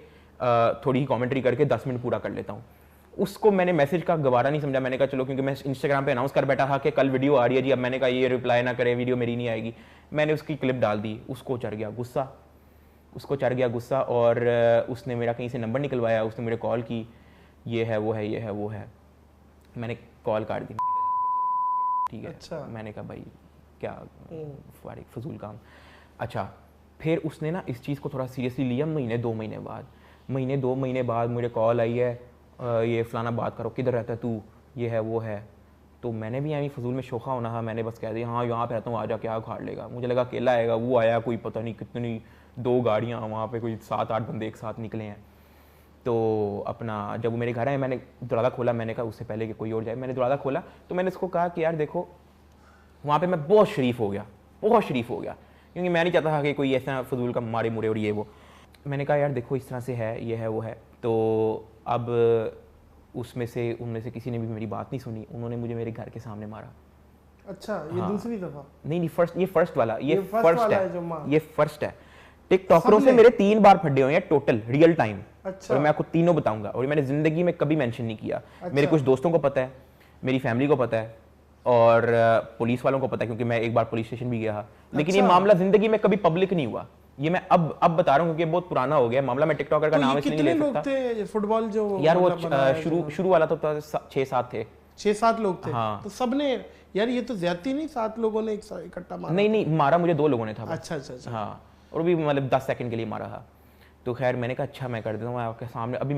थोड़ी ही कॉमेंट्री करके 10 मिनट पूरा कर लेता हूँ। उसको मैंने मैसेज का गवारा नहीं समझा। मैंने कहा चलो, क्योंकि मैं इंस्टाग्राम पे अनाउंस कर बैठा था कि कल वीडियो आ रही है जी, अब मैंने कहा ये रिप्लाई ना करे, वीडियो मेरी नहीं आएगी। मैंने उसकी क्लिप डाल दी, उसको चढ़ गया गुस्सा, और उसने मेरा कहीं से नंबर निकलवाया, उसने मुझे कॉल की, ये है वो है। मैंने कॉल काट दी, ठीक है। अच्छा। मैंने कहा भाई क्या फजूल काम। अच्छा, फिर उसने ना इस चीज़ को थोड़ा सीरियसली लिया। महीने 2 महीने बाद मुझे कॉल आई है, ये फलाना बात करो, किधर रहता है तू, ये है वो है। तो मैंने भी यहीं फजूल में शोखा होना था, मैंने बस कह दिया हाँ यहाँ पे रहता हूँ, आजा, क्या उखाड़ लेगा। मुझे लगा अकेला आएगा, वो आया कोई पता नहीं कितनी 2 गाड़ियाँ, वहाँ पे कोई 7-8 बंदे एक साथ निकले हैं। तो अपना जब वो मेरे घर आए, मैंने दरवाज़ा खोला, मैंने कहा उससे पहले कि कोई और जाए, मैंने दरवाज़ा खोला तो मैंने उसको कहा कि यार देखो, वहाँ पे मैं बहुत शरीफ हो गया, क्योंकि मैं नहीं चाहता था कि कोई ऐसा फजूल का मारे मुरे और ये वो। मैंने कहा यार देखो इस तरह से है, ये है वो है। तो अब उनमें से किसी ने भी मेरी बात नहीं सुनी, उन्होंने मुझे मेरे घर के सामने मारा। अच्छा, ये दूसरी दफा? नहीं, ये फर्स्ट वाला, ये फर्स्ट है। टिकटॉकरों से सबने? मेरे 3 बार फड्डे हुए हैं टोटल, रियल टाइम। अच्छा। और मैं आपको तीनों बताऊंगा, और मैंने जिंदगी में कभी मेंशन नहीं किया। अच्छा। मेरे कुछ दोस्तों को पता है, मेरी फैमिली को पता है, और पुलिस वालों को पता है, क्योंकि मैं एक बार पुलिस स्टेशन भी गया था। लेकिन ये मामला जिंदगी में कभी पब्लिक नहीं हुआ। ये मैं अब बता रहा हूँ क्योंकि बहुत पुराना हो गया मामला। मैं टिकटॉकर का नाम इसलिए नहीं ले सकता। कितने लोग थे फुटबॉल जो यार वो शुरू वाला तो 6-7 थे। 6-7 लोग थे। हाँ। तो सबने, यार ये तो ज्यादा नहीं, 7 लोगों ने इकट्ठा मारा? नहीं, मारा मुझे 2 लोगों ने था। अच्छा। हाँ, और भी मतलब 10 सेकंड के लिए मारा था। तो खैर मैंने कहा अच्छा मैं कर देता हूँ आपके सामने। अभी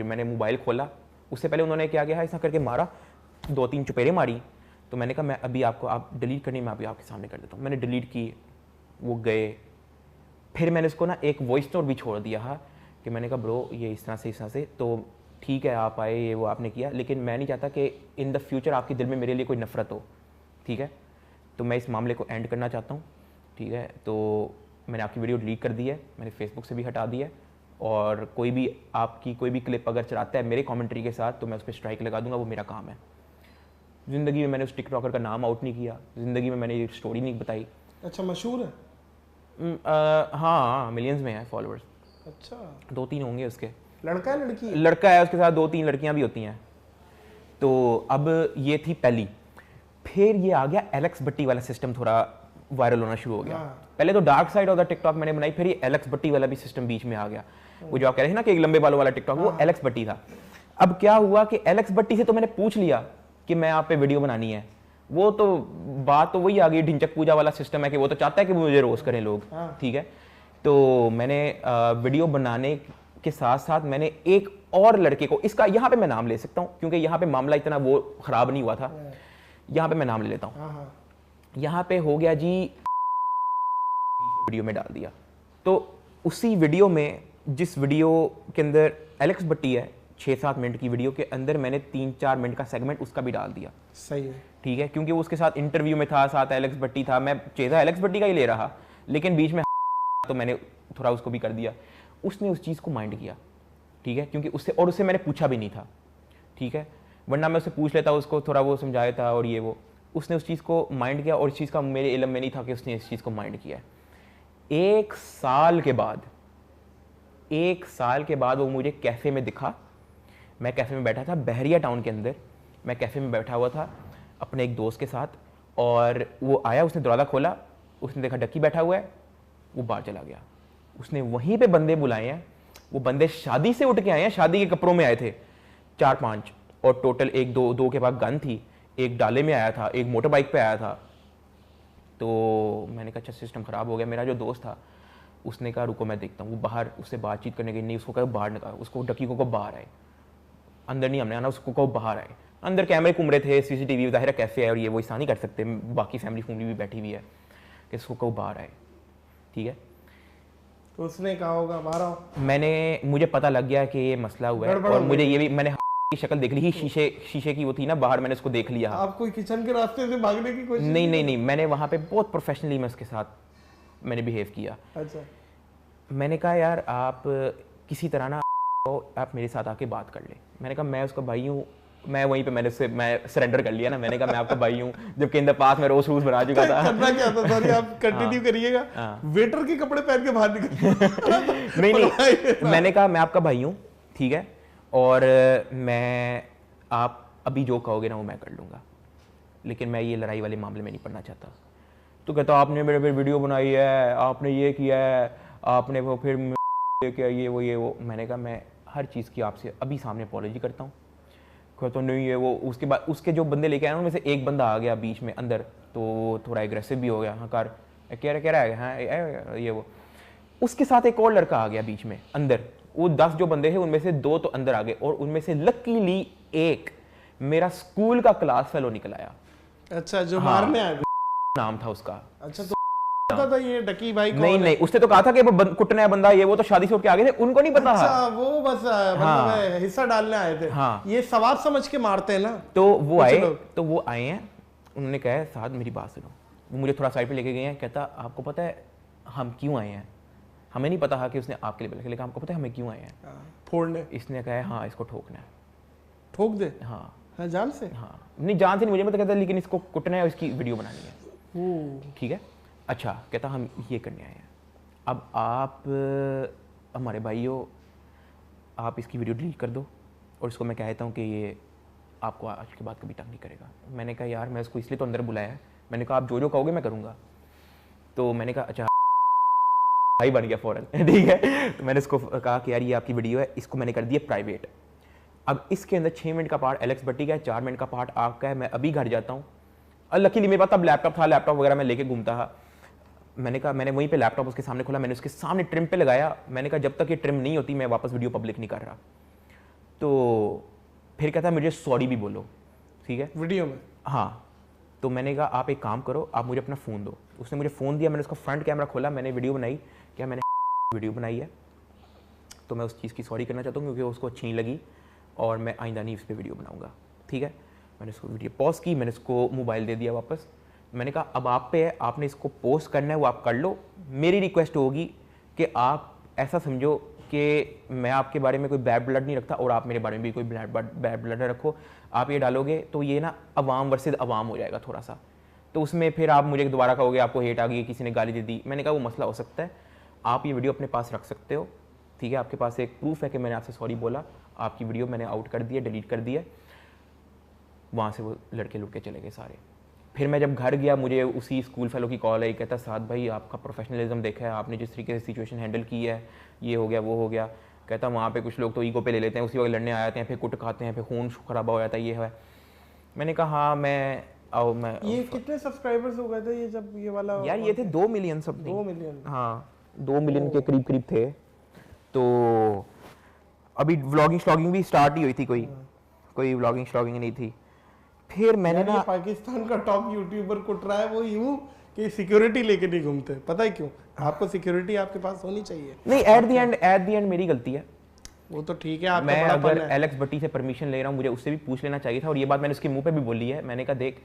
मैंने मोबाइल खोला, उससे पहले उन्होंने क्या किया, ऐसा करके मारा, 2-3 चुपेरे मारी। तो मैंने कहा मैं अभी आप डिलीट करनी, मैं अभी आपके सामने कर देता हूँ। मैंने डिलीट की, वो गए, फिर मैंने उसको ना एक वॉइस नोट भी छोड़ दिया है कि मैंने कहा ब्रो ये इस तरह से तो ठीक है आप आए ये वो आपने किया, लेकिन मैं नहीं चाहता कि इन द फ्यूचर आपके दिल में मेरे लिए कोई नफरत हो, ठीक है। तो मैं इस मामले को एंड करना चाहता हूँ, ठीक है। तो मैंने आपकी वीडियो डिलीट कर दी है, मैंने फेसबुक से भी हटा दी है, और कोई भी आपकी कोई भी क्लिप अगर चलाता है मेरे कमेंट्री के साथ तो मैं उस पर स्ट्राइक लगा दूंगा, वो मेरा काम है। ज़िंदगी में मैंने उस टिकटॉकर का नाम आउट नहीं किया, ज़िंदगी में मैंने ये स्टोरी नहीं बताई। अच्छा, मशहूर है? हाँ, मिलियंस में है फॉलोअर्स। अच्छा, 2-3 होंगे उसके। लड़का है लड़की है? लड़का है, उसके साथ 2-3 लड़कियां भी होती हैं। तो अब ये थी पहली। फिर ये आ गया एलेक्स भट्टी वाला सिस्टम, थोड़ा वायरल होना शुरू हो गया। पहले तो dark side of the TikTok मैंने बनाई, फिर ये एलेक्स भट्टी वाला भी सिस्टम बीच में आ गया। वो जो आप कह रहे थे ना कि एक लंबे बालों वाला टिकटॉक, वो एलेक्स भट्टी था। अब क्या हुआ कि एलेक्स भट्टी से तो मैंने पूछ लिया कि मैं आप पे वीडियो बनानी है, वो तो बात तो वही आ गई, ढिंचक पूजा वाला सिस्टम है कि वो तो चाहता है कि मुझे रोस्ट करें लोग, ठीक है। तो मैंने वीडियो बनाने के साथ साथ मैंने एक और लड़के को, इसका यहाँ पे मैं नाम ले सकता हूँ क्योंकि यहाँ पे मामला इतना वो खराब नहीं हुआ था, यहाँ पे मैं नाम ले लेता हूँ। यहाँ पे हो गया जी, वीडियो में डाल दिया। तो उसी वीडियो में, जिस वीडियो के अंदर एलेक्स भट्टी है, 6-7 मिनट की वीडियो के अंदर मैंने 3-4 मिनट का सेगमेंट उसका भी डाल दिया। सही है, ठीक है, क्योंकि वो उसके साथ इंटरव्यू में था, साथ एलेक्स भट्टी था, मैं चेहरा एलेक्स भट्टी का ही ले रहा, लेकिन बीच में तो मैंने थोड़ा उसको भी कर दिया। उसने उस चीज़ को माइंड किया, ठीक है, क्योंकि उससे मैंने पूछा भी नहीं था, ठीक है, वरना मैं उससे पूछ लेता, उसको थोड़ा वो समझाया था और ये वो। उसने उस चीज़ को माइंड किया और इस चीज़ का मेरे इल्म में नहीं था कि उसने इस चीज़ को माइंड किया। 1 साल के बाद वो मुझे कैफ़े में दिखा। मैं कैफ़े में बैठा था बहरिया टाउन के अंदर, मैं कैफ़े में बैठा हुआ था अपने एक दोस्त के साथ, और वो आया, उसने दरवाज़ा खोला, उसने देखा डक्की बैठा हुआ है, वो बाहर चला गया। उसने वहीं पे बंदे बुलाए हैं, वो बंदे शादी से उठ के आए हैं, शादी के कपड़ों में आए थे 4-5, और टोटल 1-2 के पास गन थी, एक डाले में आया था, एक मोटर बाइक पे आया था। तो मैंने कहा अच्छा सिस्टम ख़राब हो गया। मेरा जो दोस्त था उसने कहा रुको मैं देखता हूँ, वो बाहर उससे बातचीत करने की नहीं, उसको कहा बाहर निकाल, उसको डकी को बाहर आए, अंदर नहीं हमने आना, उसको कहो बाहर आए। अंदर कैमरे घूम रहे थे, CCTV ज़ाहिर कैसे है, और ये वो ऐसा नहीं कर सकते, बाकी फैमिली भी बैठी हुई है, कि इसको कहो बाहर आए, ठीक है। तो उसने कहा होगा बाहर आओ। मुझे पता लग गया कि ये मसला हुआ है, और मुझे ये भी, मैंने की शक्ल देख ली, शीशे की वो थी ना बाहर, मैंने उसको देख लिया। आप कोई किचन के रास्ते से भागने की कोशिश? नहीं, मैंने वहाँ पे बहुत प्रोफेशनली मैं उसके साथ मैंने बिहेव किया। अच्छा, मैंने कहा यार आप किसी तरह ना आप मेरे साथ आके बात कर ले। मैंने कहा मैं उसका भाई हूँ, मैं वहीं पे मैं सरेंडर कर लिया ना, मैंने कहा मैं आपका भाई हूँ, जबकि इन द पास में रोज बना चुका था। करना क्या था, सॉरी आप कंटिन्यू करिएगा। वेटर के कपड़े पहन के बाहर निकल नहीं, मैंने कहा मैं आपका भाई हूँ, ठीक है, और मैं आप अभी जो कहोगे ना वो मैं कर लूँगा, लेकिन मैं ये लड़ाई वाले मामले में नहीं पड़ना चाहता। तो कहता आपने मेरे पे वीडियो बनाई है, आपने ये किया है, आपने वो फिर किया ये वो। मैंने कहा मैं हर चीज़ की आपसे अभी सामने अपॉलॉजी करता हूँ। तो नहीं है वो। उसके बाद उसके जो बंदे लेके आए उनमें से एक बंदा आ गया बीच में अंदर, तो थोड़ा एग्रेसिव भी हो गया। हाँ कार कह रहा है हाँ ये वो। उसके साथ एक और लड़का आ गया बीच में अंदर। वो 10 जो बंदे हैं उनमें से 2 तो अंदर आ गए, और उनमें से लकीली एक मेरा स्कूल का क्लास फेलो निकल आया। अच्छा, जो मारने आया नाम था उसका। अच्छा, तो पता था ये डकी भाई कौन? नहीं, उसने तो कहा था कि वो कुटना है बंदा, ये वो तो शादी से उठ के आ गए थे, उनको नहीं पता। अच्छा, वो बस मतलब हिस्सा डालने आए थे। हाँ, ये सवाल समझ के मारते हैं ना। तो वो आए हैं, उन्होंने कहा साथ मेरी बात सुनो। वो मुझे थोड़ा साइड पे लेके गए हैं, कहता आपको पता है हम क्यों आए हैं? हमें नहीं पता कि उसने आपके लिए बोला, लेकिन आपको पता है हमें क्यों आए हैं? फोड़ने। इसने कहा हाँ इसको ठोकना है। ठोक दे? हाँ जान से? हाँ नहीं जान से नहीं, मुझे पता, कहता लेकिन इसको कुटना है और इसकी वीडियो बनानी है। ठीक है, अच्छा कहता हम ये करने आए हैं। अब आप हमारे भाइयों आप इसकी वीडियो डिलीट कर दो, और इसको मैं कहता हूँ कि ये आपको आज के बाद कभी तंग नहीं करेगा। मैंने कहा यार मैं इसको इसलिए तो अंदर बुलाया है, मैंने कहा आप जो कहोगे मैं करूँगा। तो मैंने कहा अच्छा भाई बन गया फ़ौरन, ठीक है। तो मैंने इसको कहा कि यार ये आपकी वीडियो है, इसको मैंने कर दिया प्राइवेट। अब इसके अंदर 6 मिनट का पार्ट एलेक्स भट्टी का है, 4 मिनट का पार्ट आपका है। मैं अभी घर जाता हूँ। लकीली मेरे पास तब लैपटॉप था, लैपटॉप वगैरह मैं लेके घूमता था। मैंने कहा मैंने वहीं पे लैपटॉप उसके सामने खोला, मैंने उसके सामने ट्रिम पे लगाया। मैंने कहा जब तक ये ट्रिम नहीं होती मैं वापस वीडियो पब्लिक नहीं कर रहा। तो फिर कहता मुझे सॉरी भी बोलो, ठीक है, वीडियो में। हाँ तो मैंने कहा आप एक काम करो, आप मुझे अपना फ़ोन दो। उसने मुझे फ़ोन दिया, मैंने उसका फ्रंट कैमरा खोला, मैंने वीडियो बनाई, क्या मैंने वीडियो बनाई है, तो मैं उस चीज़ की सॉरी करना चाहता हूँ क्योंकि उसको अच्छी नहीं लगी और मैं आइंदा नहीं उस पर वीडियो बनाऊँगा, ठीक है। मैंने उसको वीडियो पॉज की, मैंने उसको मोबाइल दे दिया वापस। मैंने कहा अब आप पे है, आपने इसको पोस्ट करना है वो आप कर लो। मेरी रिक्वेस्ट होगी कि आप ऐसा समझो कि मैं आपके बारे में कोई बैड ब्लड नहीं रखता और आप मेरे बारे में भी कोई बैड ब्लड रखो। आप ये डालोगे तो ये ना अवाम वर्सेस अवाम हो जाएगा थोड़ा सा, तो उसमें फिर आप मुझे दोबारा कहोगे आपको हेट आ गई, किसी ने गाली दे दी। मैंने कहा वो मसला हो सकता है, आप ये वीडियो अपने पास रख सकते हो, ठीक है। आपके पास एक प्रूफ है कि मैंने आपसे सॉरी बोला, आपकी वीडियो मैंने आउट कर दी है, डिलीट कर दी है। वहाँ से वो लड़के लुड़के चले गए सारे। फिर मैं जब घर गया, मुझे उसी स्कूल फेलो की कॉल आई, कहता साद भाई आपका प्रोफेशनलिज्म देखा है, आपने जिस तरीके से सिचुएशन हैंडल की है, ये हो गया वो हो गया। कहता वहाँ पे कुछ लोग तो ईगो पे ले लेते हैं, उसी वक्त लड़ने आ जाते हैं, फिर कुट खाते हैं, फिर खून खराबा हो जाता है, ये है। मैंने कहा हाँ मैं ये कितने सब्सक्राइबर्स हो गए थे ये जब ये वाला? यार ये थे 2 मिलियन सब। 2 मिलियन? हाँ 2 मिलियन के करीब करीब थे। तो अभी व्लॉगिंग भी स्टार्ट ही हुई थी, कोई व्लॉगिंग नहीं थी। फिर मैंने ना पाकिस्तान का टॉप यूट्यूबर कुट रहा है वो यूं कि सिक्योरिटी लेके नहीं घूमते, पता है क्यों? आपको सिक्योरिटी आपके पास होनी चाहिए। नहीं, एट द एंड मेरी गलती है, वो तो ठीक है। मैं अगर एलेक्स भट्टी से परमिशन ले रहा हूँ, मुझे उससे भी पूछ लेना चाहिए था। और ये बात मैंने उसके मुंह पे भी बोली है। मैंने कहा देख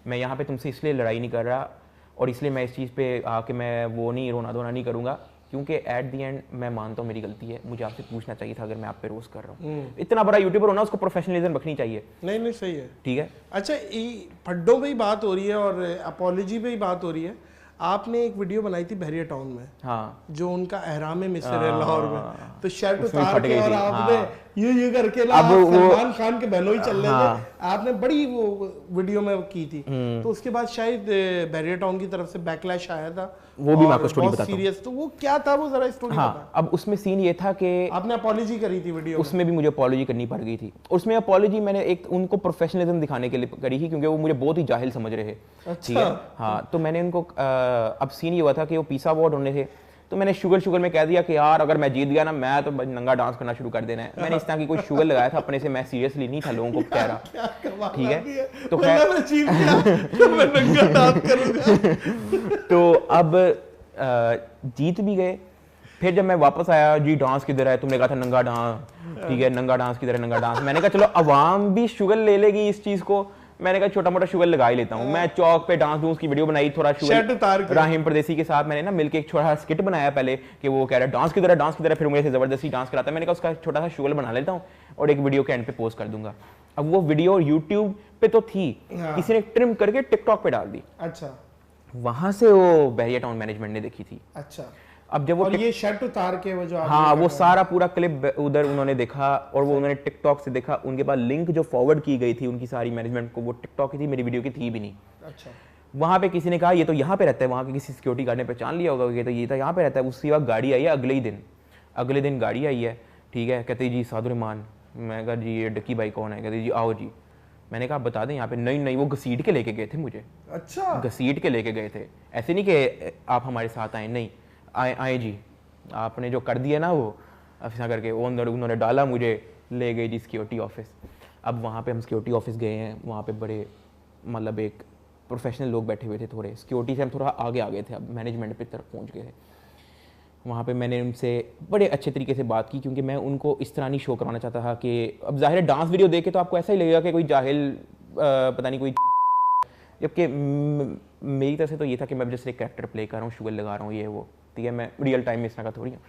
मैं यहाँ पे तुमसे इसलिए लड़ाई नहीं कर रहा और इसलिए मैं इस चीज़ पे आके मैं वो नहीं रोना धोना नहीं करूँगा, क्योंकि एट द एंड मैं मानता हूँ मेरी गलती है, मुझे आपसे पूछना चाहिए था अगर मैं आप पे रोस्ट कर रहा हूँ। इतना बड़ा यूट्यूबर होना, उसको प्रोफेशनलिज्म रखनी चाहिए। नहीं सही है, ठीक है। अच्छा फड्डों पे ही बात हो रही है और अपॉलॉजी पे ही बात हो रही है। आपने एक वीडियो बनाई थी बहरिया टाउन में, हाँ, जो उनका एहराम मिस्र है लाहौर में, तो शर्ट उतार के और आपने यूं करके ना सलमान खान के बहनोई चल रहे थे, आपने बड़ी वो वीडियो में की थी। तो उसके बाद शायद बहरिया टाउन की तरफ से बैकलैश आया था, वो भी मैं आपको स्टोरी बताता हूं। सीरियस, तो वो क्या था वो जरा स्टोरी बता। अब उसमें सीन ये था कि आपने अपॉलॉजी करी थी वीडियो उसमें भी मुझे अपॉलॉजी करनी पड़ गई थी। उसमें अपॉलॉजी मैंने एक उनको प्रोफेशनलिज्म दिखाने के लिए करी थी, क्योंकि वो मुझे बहुत ही जाहिल समझ रहे थे, ठीक है। हाँ, तो मैंने उनको अब सीन ये हुआ था कि वो पिज़्ज़ा अवार्ड होने थे, तो मैंने शुगर में कह दिया कि यार अगर मैं जीत गया ना, मैं तो नंगा डांस करना शुरू कर देना है। मैंने इस तरह की कोई शुगर लगाया था अपने से, मैं सीरियसली नहीं था, लोगों को कह रहा, ठीक है। तो तो अब जीत भी गए। फिर जब मैं वापस आया, जी डांस किधर है, तुमने कहा था नंगा डांस, ठीक है, नंगा डांस किधर है, नंगा डांस। मैंने कहा चलो अवाम भी शुगर ले लेगी इस चीज को, मैंने कहा छोटा मोटा शुगर लगा ही लेता हूँ। मैं चौक पे डांस डूंस की वीडियो बनाई, थोड़ा शुगर राहिम परदेसी के साथ मैंने ना मिलके एक छोटा सा स्किट बनाया पहले कि वो कह रहा है डांस किधर है, डांस किधर है, फिर मुझे से जबरदस्ती डांस कराता है। मैंने कहा उसका छोटा सा शुगर बना लेता हूँ और एक वीडियो के एंड पे पोस्ट कर दूंगा। अब वो वीडियो यूट्यूब पे तो थी, किसी ने ट्रिम करके टिकटॉक पे डाल दी। अच्छा, वहां से वो बहरिया टाउन मैनेजमेंट ने देखी थी। अच्छा, अब जब वो ये शर्ट उतार के वो जो हाँ, वो सारा पूरा क्लिप उधर उन्होंने देखा और वो उन्होंने टिकटॉक से देखा। उनके पास लिंक जो फॉरवर्ड की गई थी उनकी सारी मैनेजमेंट को, वो टिकटॉक की थी, मेरी वीडियो की थी भी नहीं। अच्छा, वहां पे किसी ने कहा ये तो यहाँ पे रहता है, वहां के किसी सिक्योरिटी गार्ड ने पहचान लिया होगा कि तो ये तो यहाँ पे रहता है। उसी वक्त गाड़ी आई है, अगले दिन गाड़ी आई है, ठीक है। कहते जी सादुररहमान। मैं कहा जी ये डक्की भाई कौन है? कहते जी आओ जी। मैंने कहा बता दें यहाँ पे। नहीं, वो घसीट के लेके गए थे मुझे। अच्छा, घसीट के लेके गए थे, ऐसे नहीं कि आप हमारे साथ आए, नहीं आए जी, आपने जो कर दिया ना वो ऐसा करके वो उन्होंने डाला, मुझे ले गए जी सिक्योरिटी ऑफिस। अब वहाँ पे हम सिक्योरिटी ऑफिस गए हैं, वहाँ पे बड़े मतलब एक प्रोफेशनल लोग बैठे हुए थे, थोड़े सिक्योरिटी से हम थोड़ा आगे आ गए थे, अब मैनेजमेंट की तरफ पहुँच गए थे। वहाँ पे मैंने उनसे बड़े अच्छे तरीके से बात की, क्योंकि मैं उनको इस तरह नहीं शो करवाना चाहता था कि अब जाहिर है डांस वीडियो देख के तो आपको ऐसा ही लगेगा कि कोई जाहिल पता नहीं कोई, जबकि मेरी तरफ से तो ये था कि मैं जैसे एक कैरेक्टर प्ले कर रहा हूँ, शुगर लगा रहा हूँ, ये वो, ठीक है, मैं रियल टाइम में इस तरह का थोड़ी हूँ।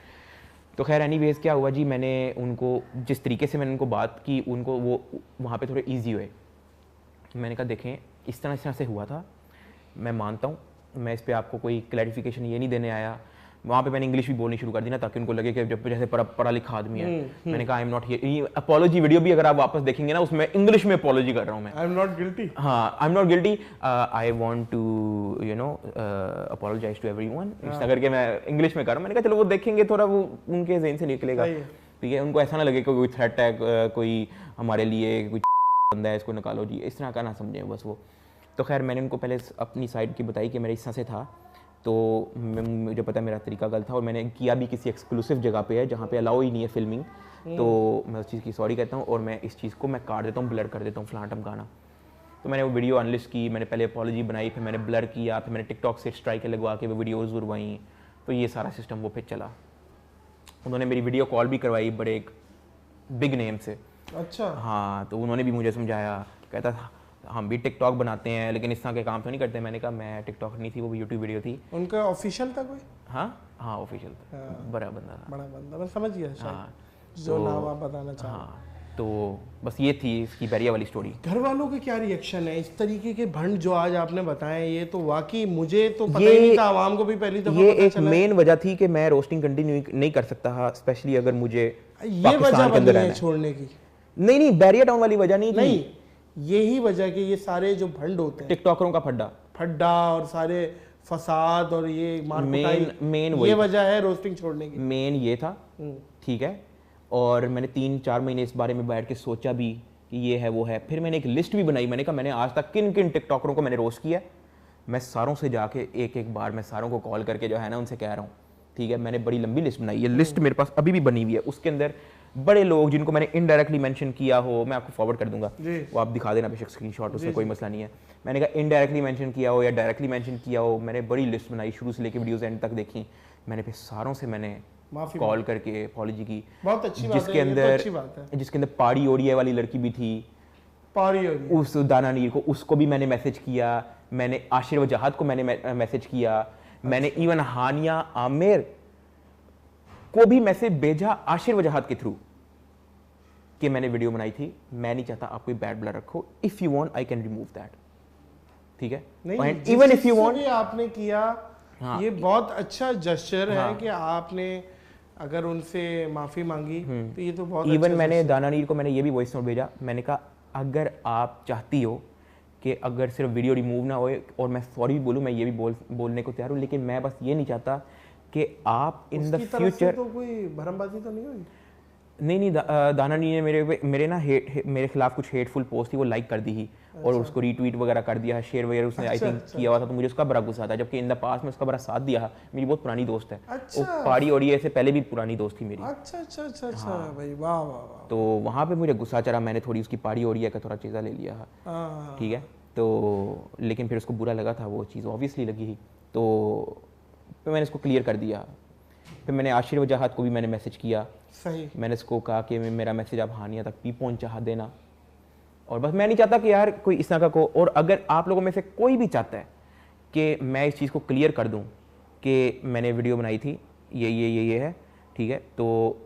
तो खैर एनीवेज क्या हुआ जी, मैंने उनको जिस तरीके से मैंने उनको बात की, उनको वो वहाँ पे थोड़े ईजी हुए। मैंने कहा देखें इस तरह से हुआ था, मैं मानता हूँ, मैं इस पर आपको कोई क्लैरिफिकेशन ये नहीं देने आया। वहाँ पे मैंने इंग्लिश भी बोलनी शुरू कर दी ना, ताकि उनको लगे कि जब जैसे पढ़ा लिखा आदमी है। मैंने कहा आई am not here, apology video भी अगर आप वापस देखेंगे ना, उसमें इंग्लिश में अपॉलॉजी कर रहा हूँ मैं। I am not guilty. हाँ, I am not guilty, I want to you know apologise to everyone, इस तरह करके मैं इंग्लिश में कर रहा हूँ। मैंने कहा चलो वो देखेंगे, थोड़ा वो उनके ज़हन से निकलेगा, ठीक है, उनको ऐसा ना लगे कि कोई थ्रेट है, कोई हमारे लिए कोई बंदा है, इसको निकालो जी, इस तरह का ना समझें बस वो। तो खैर मैंने उनको पहले अपनी साइड की बताई कि मेरे इस तरह से था, तो मुझे पता है मेरा तरीका गलत था और मैंने किया भी किसी एक्सक्लूसिव जगह पे है जहाँ पे अलाउ ही नहीं है फिल्मिंग। तो मैं उस चीज़ की सॉरी कहता हूँ और मैं इस चीज़ को मैं काट देता हूँ, ब्लर कर देता हूँ, फलाना ढमकाना, तो मैंने वो वीडियो अनलिस्ट की, मैंने पहले अपॉलॉजी बनाई, फिर मैंने ब्लर किया, फिर मैंने टिकटॉक से स्ट्राइक लगवा के वो वीडियोज़ उड़वाई। तो ये सारा सिस्टम वो फिर चला। उन्होंने मेरी वीडियो कॉल भी करवाई बड़े एक बिग नेम से। अच्छा। हाँ, तो उन्होंने भी मुझे समझाया, कहता था हम भी टिकटॉक बनाते हैं लेकिन इस तरह के काम तो नहीं करते। मैंने कहा मैं टिकटॉक नहीं थी, वो यूट्यूब वीडियो थी। उनका ऑफिशियल था कोई? हाँ ऑफिशियल था। बड़ा बंदा था। बड़ा बंदा, मैं समझ गया शायद। हाँ, जो नाम आप बताना चाह रहे हैं। हाँ, तो बस ये थी इसकी बैरिया वाली स्टोरी। घर वालों के क्या रिएक्शन है इस तरीके के भंड जो आज आपने बताए? ये तो वाकई मुझे तो पता ही नहीं था, आवाम को भी पहली दफा ये पता एक चला। मेन वजह थी कि मैं रोस्टिंग कंटिन्यू नहीं कर सकता, स्पेशली अगर मुझे ये वजह बनी है छोड़ने की? नहीं, बैरिया टाउन वाली वजह नहीं नहीं, यही वजह कि ये सारे जो भंड होते हैं, टिकटॉकरों का फड्डा और सारे फसाद और ये मारकुटाई, मेन ये वजह है रोस्टिंग छोड़ने की। मेन ये था, ठीक है। और मैंने 3-4 महीने इस बारे में बैठ के सोचा भी कि ये है वो है। फिर मैंने एक लिस्ट भी बनाई। मैंने कहा मैंने आज तक किन किन टिकटॉकरों को मैंने रोस्ट किया, मैं सारों से जाके एक बार मैं सारों को कॉल करके जो है ना उनसे कह रहा हूँ, ठीक है। मैंने बड़ी लंबी लिस्ट बनाई, ये लिस्ट मेरे पास अभी भी बनी हुई है। उसके अंदर बड़े लोग जिनको मैंने इनडायरेक्टली मेंशन किया हो, मैं आपको फॉरवर्ड कर दूंगा, वो आप दिखा देना बेशक स्क्रीनशॉट, उससे कोई मसला नहीं है। मैंने कहा इनडायरेक्टली मेंशन किया हो या डायरेक्टली मेंशन किया हो, मैंने बड़ी लिस्ट बनाई, शुरू से लेकर वीडियोस एंड तक देखी। मैंने फिर सारों से मैंने कॉल करके अपॉलॉजी की। बहुत अच्छी बात जिसके है, अंदर ये तो अच्छी बात है। जिसके अंदर पाड़ी ओडिया वाली लड़की भी थी, पाड़ी ओडिया, उस दाना नीर को, उसको भी मैंने मैसेज किया। मैंने आशिर वजाहत को मैंने मैसेज किया। मैंने इवन हानिया आमिर को भी मैसेज भेजा आशिर वजाहत के थ्रू कि मैंने वीडियो बनाई थी, मैं नहीं चाहता आप कोई बैड ब्लड रखो, if you want I can remove that, ठीक है। इवन इफ यू वांट आपने किया, ये बहुत अच्छा जेस्चर है कि आपने अगर उनसे माफी मांगी, तो ये तो बहुत इवन अच्छा मैंने दाना नीर को मैंने ये भी वॉइस नोट भेजा। मैंने कहा अगर आप चाहती हो कि अगर सिर्फ वीडियो रिमूव ना होए और मैं सॉरी भी बोलूँ, मैं ये भी बोलने को तैयार हूँ, लेकिन मैं बस ये नहीं चाहता कि आप इन द फ्यूचर तो कोई भरमबाजी तो नहीं हुई? नहीं, दाना नी ने मेरे ना मेरे खिलाफ कुछ हेटफुल पोस्ट थी, वो लाइक कर दी ही। अच्छा। और उसको रीट्वीट वगैरह कर दिया, शेयर वगैरह उसने आई थिंक किया हुआ था, तो मुझे उसका बड़ा गुस्सा था, जबकि इन द पास में उसका बड़ा साथ दिया। मेरी बहुत पुरानी दोस्त है। अच्छा। वो पाड़ी ओडिया से पहले भी पुरानी दोस्त थी मेरी। अच्छा भाई, वाह वाह। तो वहाँ पे मुझे गुस्सा चढ़ा, मैंने थोड़ी उसकी पाड़ी ओडिया का थोड़ा चीज़ा ले लिया, ठीक है। तो लेकिन फिर उसको बुरा लगा था, वो चीज़ ऑब्वियसली लगी ही, तो फिर मैंने इसको क्लियर कर दिया। फिर मैंने आशिर वजाहत को भी मैंने मैसेज किया, सही। मैंने इसको कहा कि मेरा मैसेज आप हानिया तक भी पहुंचा देना, और बस मैं नहीं चाहता कि यार कोई इस तरह का को। और अगर आप लोगों में से कोई भी चाहता है कि मैं इस चीज़ को क्लियर कर दूं कि मैंने वीडियो बनाई थी, ये है, ठीक है, तो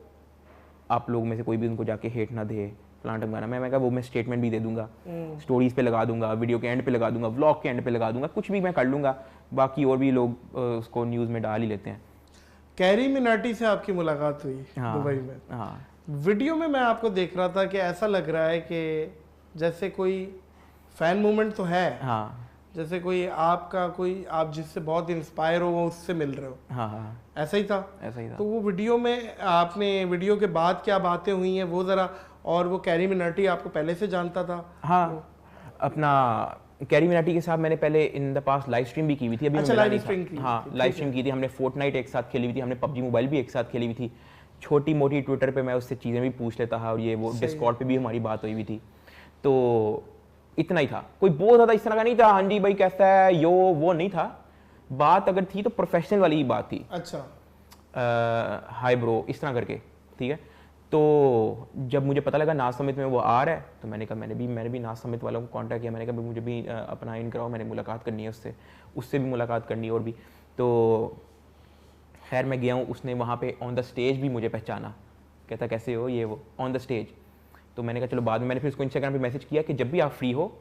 आप लोगों में से कोई भी उनको जाके हेट ना दे, प्लांट मंगाना, मैं कहा वो मैं स्टेटमेंट भी दे दूंगा, स्टोरीज पे लगा दूंगा, वीडियो के एंड पे लगा दूंगा, व्लॉग के एंड पे लगा दूंगा, कुछ भी मैं कर लूँगा। बाकी और भी लोग उसको न्यूज़ में डाल ही लेते हैं। कैरी मिनाटी से आपकी मुलाकात हुई दुबई में। हाँ, वीडियो में मैं आपको देख रहा था कि ऐसा लग रहा है कि जैसे कोई फैन मूवमेंट तो है, हाँ, जैसे कोई आपका कोई आप जिससे बहुत इंस्पायर हो वो उससे मिल रहे हो। हाँ, ऐसा ही था। ऐसा तो वो वीडियो में आपने वीडियो के बाद क्या बातें हुई हैं वो जरा, और वो कैरी मिनाटी आपको पहले से जानता था? हाँ, अपना कैरी मिनाटी के साथ मैंने पहले in the pass live stream भी की हुई थी। अभी अच्छा, लाइव स्ट्रीम की? हाँ, लाइव स्ट्रीम की थी हमने, फोर्टनाइट एक साथ खेली हुई थी हमने, पबजी मोबाइल भी एक साथ खेली हुई थी, छोटी मोटी ट्विटर पे मैं उससे चीज़ें भी पूछ लेता था, और ये वो डिस्कॉर्ड पे भी हमारी बात हुई हुई थी। तो इतना ही था, कोई बहुत ज़्यादा इस तरह का नहीं था, हाँ जी भाई कैसा है यो वो नहीं था। बात अगर थी तो प्रोफेशनल वाली ही बात थी। अच्छा, हाय ब्रो इस तरह करके, ठीक है। तो जब मुझे पता लगा नाज समिट में वो आ रहा है, तो मैंने कहा मैंने भी नाज समिट वालों को कांटेक्ट किया। मैंने कहा मुझे भी अपना इन कराओ, मैंने मुलाकात करनी है उससे भी मुलाकात करनी है और भी। तो खैर मैं गया हूँ, उसने वहाँ पे ऑन द स्टेज भी मुझे पहचाना, कहता कैसे हो ये वो ऑन द स्टेज। तो मैंने कहा चलो बाद में, मैंने फिर उसको इंस्टाग्राम पे मैसेज किया कि जब भी आप फ्री हो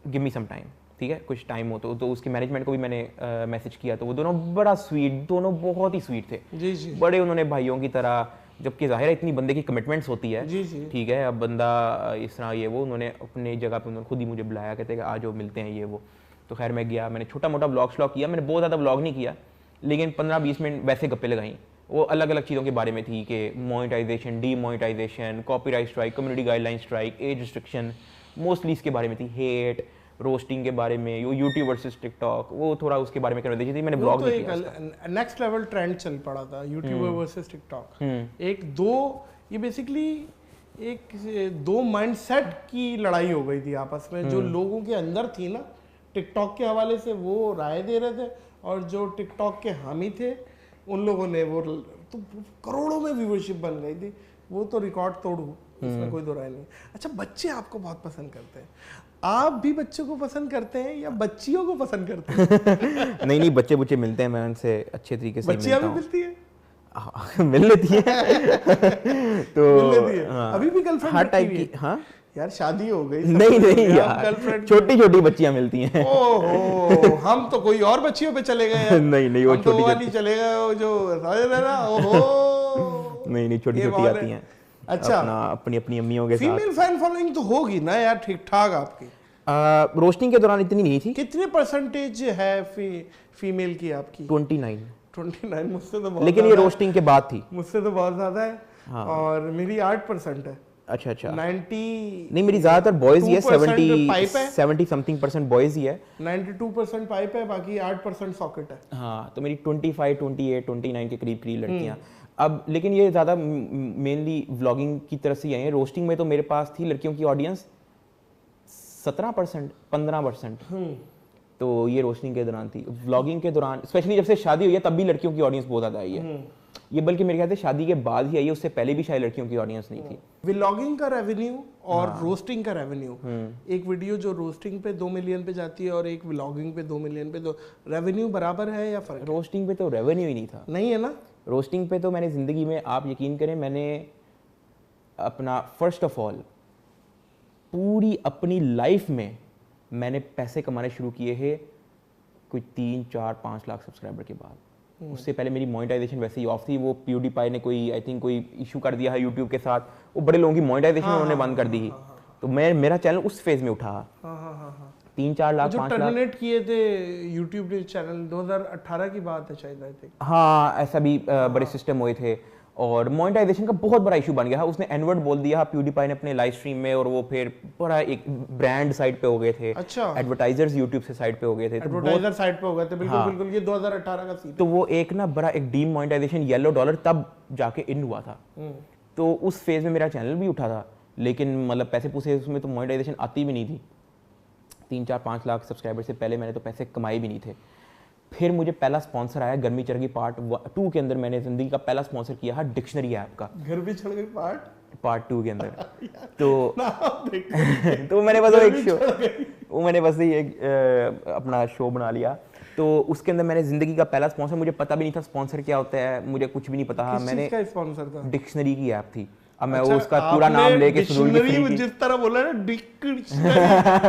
गिव मी सम टाइम, ठीक है, कुछ टाइम हो तो उसके मैनेजमेंट को भी मैंने मैसेज किया। तो वो दोनों बड़ा स्वीट, दोनों बहुत ही स्वीट थे जी जी, बड़े उन्होंने भाइयों की तरह, जबकि जाहिर है इतनी बंदे की कमिटमेंट्स होती है, जी जी, ठीक है। अब बंदा इस तरह ये वो, उन्होंने अपने जगह पे उन्होंने खुद ही मुझे बुलाया, कहते हैं कि आज मिलते हैं ये वो। तो खैर मैं गया, मैंने छोटा मोटा ब्लॉग श्लॉग किया, मैंने बहुत ज़्यादा ब्लॉग नहीं किया, लेकिन 15-20 मिनट वैसे गप्पे लगाई। वो अलग अलग चीज़ों के बारे में थी कि monetisation, demonetisation, copyright strike, community guideline strike, age restriction, mostly इसके बारे में थी, हेट, रोस्टिंग के बारे में, यूट्यूब वर्सेस टिकटॉक, वो थोड़ा उसके बारे में कन्वर्सेशन थी। मैंने ब्लॉग नहीं किया। नेक्स्ट लेवल ट्रेंड चल पड़ा था यूट्यूबर वर्सेस टिकटॉक। एक दो, ये बेसिकली एक दो माइंडसेट की लड़ाई हो गई थी आपस में। जो लोगों के अंदर थी ना टिकटॉक के हवाले से, वो राय दे रहे थे, और जो टिकटॉक के हामी थे उन लोगों ने वो तो करोड़ों में व्यूअरशिप बन गई थी। वो तो रिकॉर्ड तोड़, इसमें कोई दो राय नहीं। अच्छा, बच्चे आपको बहुत पसंद करते हैं, आप भी बच्चों को पसंद करते हैं या बच्चियों को पसंद करते हैं? नहीं, बच्चे मिलते हैं, मैं उनसे अच्छे तरीके से बच्चियां भी मिलती है? मिल लेती है तो मिल लेती है। हाँ, अभी भी गर्लफ्रेंड हर टाइप की। हाँ यार, शादी हो गई। नहीं यार, छोटी बच्चियां मिलती हैं। ओहो, हम तो कोई और बच्चियों पे चले गए यार। नहीं वो छोटी वाली चले गए, वो जो ना, ओहो। नहीं छोटी आती हैं। अच्छा, अपनी अम्मियों के साथ। फीमेल फैन फॉलोइंग तो होगी ना यार ठीक ठाक आपकी? रोस्टिंग के दौरान इतनी नहीं थी। कितने परसेंटेज है फीमेल की आपकी? 29। मुझसे तो बहुत, लेकिन ये रोस्टिंग के बाद थी। मुझसे तो बहुत ज्यादा है। हाँ। और मेरी 8% है। अच्छा 90 नहीं, मेरी ज्यादातर बॉयज ही है, 70 something% बॉयज ही है, 92% पाइप है, बाकी 8% सॉकेट है। हाँ, तो मेरी 25, 28, 29 के करीब लड़कियां। अब लेकिन ये ज्यादा मेनली व्लॉगिंग की तरफ से आई है। रोस्टिंग में तो मेरे पास थी लड़कियों की ऑडियंस 17%, 15%। तो ये रोस्टिंग के दौरान थी। व्लॉगिंग के दौरान स्पेशली जब से शादी हुई है तब भी लड़कियों की ऑडियंस बहुत ज्यादा आई है। ये बल्कि मेरे ख्याल से शादी के बाद ही आई है, उससे पहले भी शायद लड़कियों की ऑडियंस नहीं थी। व्लॉगिंग का रेवेन्यू और रोस्टिंग का रेवेन्यू, एक वीडियो जो रोस्टिंग पे 2 मिलियन पे जाती है और एक व्लॉगिंग पे 2 मिलियन पे, तो रेवेन्यू बराबर है या फर्क? रोस्टिंग पे तो रेवेन्यू ही नहीं था। नहीं है ना? रोस्टिंग पे तो मैंने जिंदगी में, आप यकीन करें, मैंने अपना फर्स्ट ऑफ ऑल पूरी अपनी लाइफ में मैंने पैसे कमाने शुरू किए हैं कोई 3, 4, 5 लाख सब्सक्राइबर के बाद। उससे पहले मेरी मोनेटाइजेशन वैसे ही ऑफ थी। वो प्यूडीपाई ने कोई आई थिंक कोई इशू कर दिया है यूट्यूब के साथ, वो बड़े लोगों की मोनेटाइजेशन उन्होंने बंद कर दी थी। तो मेरा चैनल उस फेज में उठा। 3, 4 लाख, 5 लाख टर्मिनेट किए थे यूट्यूब ने चैनल, 2018 की बात है शायद, आई थिंक। हाँ, ऐसा भी बड़े सिस्टम हुए थे। और मोनेटाइजेशन का बहुत बड़ा इशू बन गया। उसने एनवर्ड बोल दिया प्यूडीपाई ने अपने लाइव स्ट्रीम में, और वो फिर बड़ा एक ब्रांड साइड पे हो गए थे। अच्छा, एडवर्टाइजर्स यूट्यूब से साइड पे हो गए थे, एडवर्टाइजर साइड पे हो गए थे। बिल्कुल। हाँ। बिल्कुल, ये 2018 का सीन। तो वो एक ना बड़ा एक डीम मोनेटाइजेशन येलो डॉलर तब जाके इन हुआ था। तो उस फेज में मेरा चैनल भी उठा था, लेकिन मतलब पैसे पूसे उसमें तो मोनेटाइजेशन आती भी नहीं थी। 3, 4, 5 लाख सब्सक्राइबर से पहले मैंने तो पैसे कमाए भी नहीं थे। फिर मुझे पहला स्पॉन्सर आया गर्मी चढ़ गई पार्ट 2 के अंदर। मैंने जिंदगी का पहला स्पॉन्सर किया है डिक्शनरी ऐप का। गर्मी चढ़ गई पार्ट 2 के अंदर। तो मैंने बस एक शो, वो मैंने बस एक अपना शो बना लिया। तो उसके अंदर मैंने जिंदगी का पहला स्पॉन्सर, मुझे पता भी नहीं था स्पॉन्सर क्या होता है, मुझे कुछ भी नहीं पता। मैंने स्पॉन्सर था? डिक्शनरी की ऐप थी। अब मैं उसका पूरा नाम लेके जिस तरह बोला ना डिक्शनरी,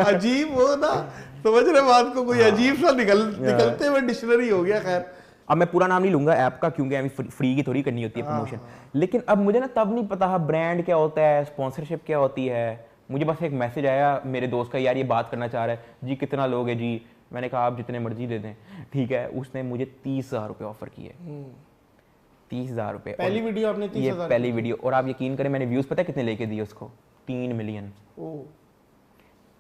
अजीब हो ना, समझ रहे बात को, कोई अजीब सा निकलते हुए डिक्शनरी हो गया। खैर, अब मैं पूरा नाम नहीं लूंगा ऐप का, क्योंकि अभी फ्री की थोड़ी करनी होती है प्रमोशन। लेकिन अब मुझे ना तब नहीं पता ब्रांड क्या होता है, स्पॉन्सरशिप क्या होती है। मुझे बस एक मैसेज आया मेरे दोस्त का, यार ये बात करना चाह रहा है जी, कितना लोगे जी? मैंने कहा आप जितने मर्जी दे दें, ठीक है। उसने मुझे 30,000 रुपये ऑफर किए। 30,000 रुपये पहली वीडियो आपने 30,000? ये पहली वीडियो। और आप यकीन करें मैंने व्यूज पता है कितने लेके दिए उसको? 3 मिलियन।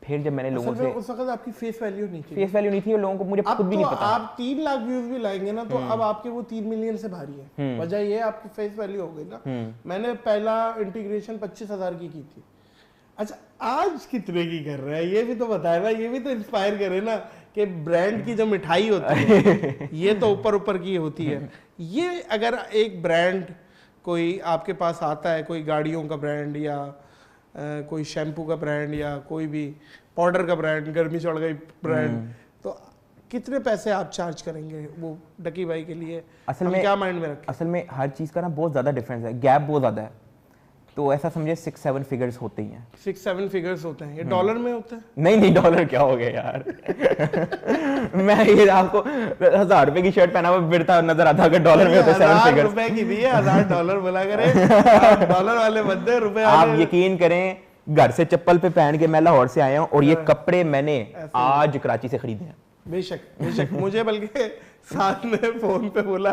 फिर जब मैंने लोगों से, उस वक्त आपकी फेस वैल्यू नहीं थी। फेस वैल्यू नहीं थी, और लोगों को मुझे खुद भी नहीं पता। आप 3 लाख व्यूज भी लाएंगे ना, तो अब आपके वो 3 मिलियन से भारी है। वजह ये आपकी फेस वैल्यू हो गई ना। मैंने पहला इंटीग्रेशन 25,000 की थी। अच्छा, आज कितने की कर रहा है ये भी तो बताए ना, ये भी तो इंस्पायर करे ना कि ब्रांड की जो मिठाई होती है ये तो ऊपर की होती है। ये अगर एक ब्रांड कोई आपके पास आता है, कोई गाड़ियों का ब्रांड या कोई शैम्पू का ब्रांड या कोई भी पाउडर का ब्रांड, गर्मी चढ़ गई ब्रांड, तो कितने पैसे आप चार्ज करेंगे वो डकी भाई के लिए? असल में क्या माइंड में रखें? असल में हर चीज का ना बहुत ज्यादा डिफरेंस है, गैप बहुत ज्यादा है। तो ऐसा समझे 6-7 फिगर्स होते ही हैं। 6-7 फिगर्स होते हैं। ये डॉलर में होता है? नहीं डॉलर क्या हो गया यार। मैं ये आपको 1000 रुपए की शर्ट पहना हुआ फिरता नजर आता, अगर डॉलर में होते 7 फिगर्स। रुपए की भी है, 1000 डॉलर बोला करे। डॉलर वाले बंदे रुपए। आप यकीन करें, घर से चप्पल पे पहन के मैं लाहौर से आया हूँ, और ये कपड़े मैंने आज कराची से खरीदे हैं। बेशक मुझे बल्कि साथ में फोन पे बोला,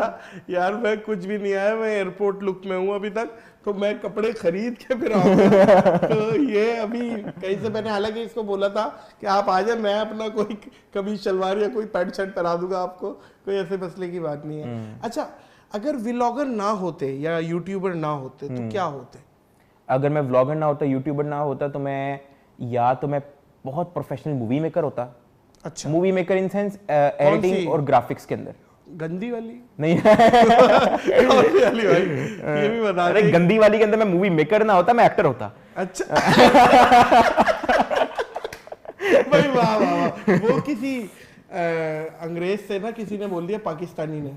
यार मैं कुछ भी नहीं आया, मैं एयरपोर्ट लुक में हूँ अभी तक, तो मैं कपड़े खरीद के फिर आऊंगा। तो ये अभी कहीं से मैंने हालांकि इसको बोला था कि आप आ जाए, मैं अपना कोई कमीज शलवार या कोई पैंट शर्ट पहना दूंगा आपको, कोई ऐसे मसले की बात नहीं है। अच्छा, अगर व्लॉगर ना होते या यूट्यूबर ना होते तो क्या होते? अगर मैं व्लॉगर ना होता, यूट्यूबर ना होता, तो मैं बहुत प्रोफेशनल मूवी मेकर होता। अच्छा, movie maker in sense editing और ग्राफिक्स के अंदर। गंदी वाली नहीं कौन सी वाली भाई, ये भी बता अरे दे। गंदी वाली के अंदर मैं मूवी मेकर ना होता, मैं एक्टर होता। अच्छा भाई वाह वाह वाह। वो किसी अंग्रेज से ना किसी ने बोल दिया, पाकिस्तानी ने,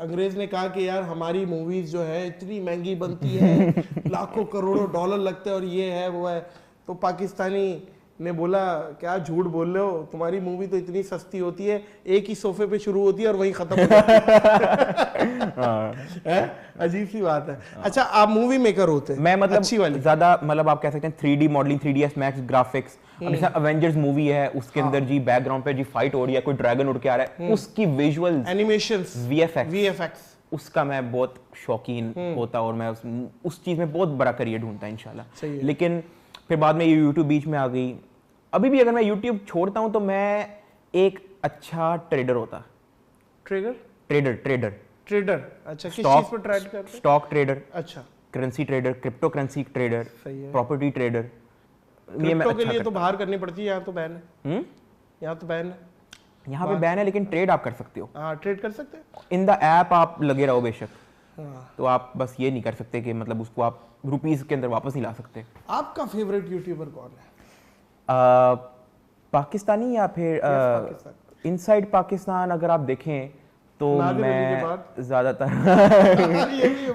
अंग्रेज ने कहा कि यार हमारी मूवीज जो है इतनी महंगी बनती है, लाखों करोड़ों डॉलर लगते हैं और ये है वो है। तो पाकिस्तानी ने बोला क्या झूठ बोल रहे हो, तुम्हारी मूवी तो इतनी सस्ती होती है, एक ही सोफे पे शुरू होती है और वहीं खत्म हो जाती है। अजीब सी बात है। अच्छा, आप मूवी मेकर होते हैं? मैं मतलब अच्छी वाली, ज्यादा मतलब आप कह सकते हैं 3D modelling, 3ds max graphics. अब जैसे अवेंजर्स मूवी है, उसके अंदर जी बैकग्राउंड पे जी फाइट हो रही है, कोई ड्रैगन उड़ के आ रहा है, उसकी विजुअल्स, एनिमेशंस, वीएफएक्स, उसका मैं बहुत शौकीन होता और मैं उस चीज में बहुत बड़ा करियर ढूंढता इंशाल्लाह। लेकिन फिर बाद में ये यूट्यूब बीच में आ गई। अभी भी अगर मैं यूट्यूब छोड़ता हूं तो मैं एक अच्छा ट्रेडर होता। ट्रेडर अच्छा, किस चीज पर ट्रेड करते हैं? स्टॉक ट्रेडर, अच्छा, currency trader, crypto currency trader, property trader. ये मैं के लिए तो बाहर करनी पड़ती है, यहाँ तो बैन है। यहाँ तो बैन है, यहाँ पे बैन है, लेकिन ट्रेड आप कर सकते हो। हाँ, ट्रेड कर सकते हैं इन द ऐप, आप लगे रहो बेशक। हाँ। तो आप बस ये नहीं कर सकते कि मतलब उसको आप रुपीस के अंदर वापस नहीं ला सकते। आपका फेवरेट यूट्यूबर कौन है? पाकिस्तानी या फिर इनसाइड पाकिस्तान अगर आप देखें तो मैं ज्यादातर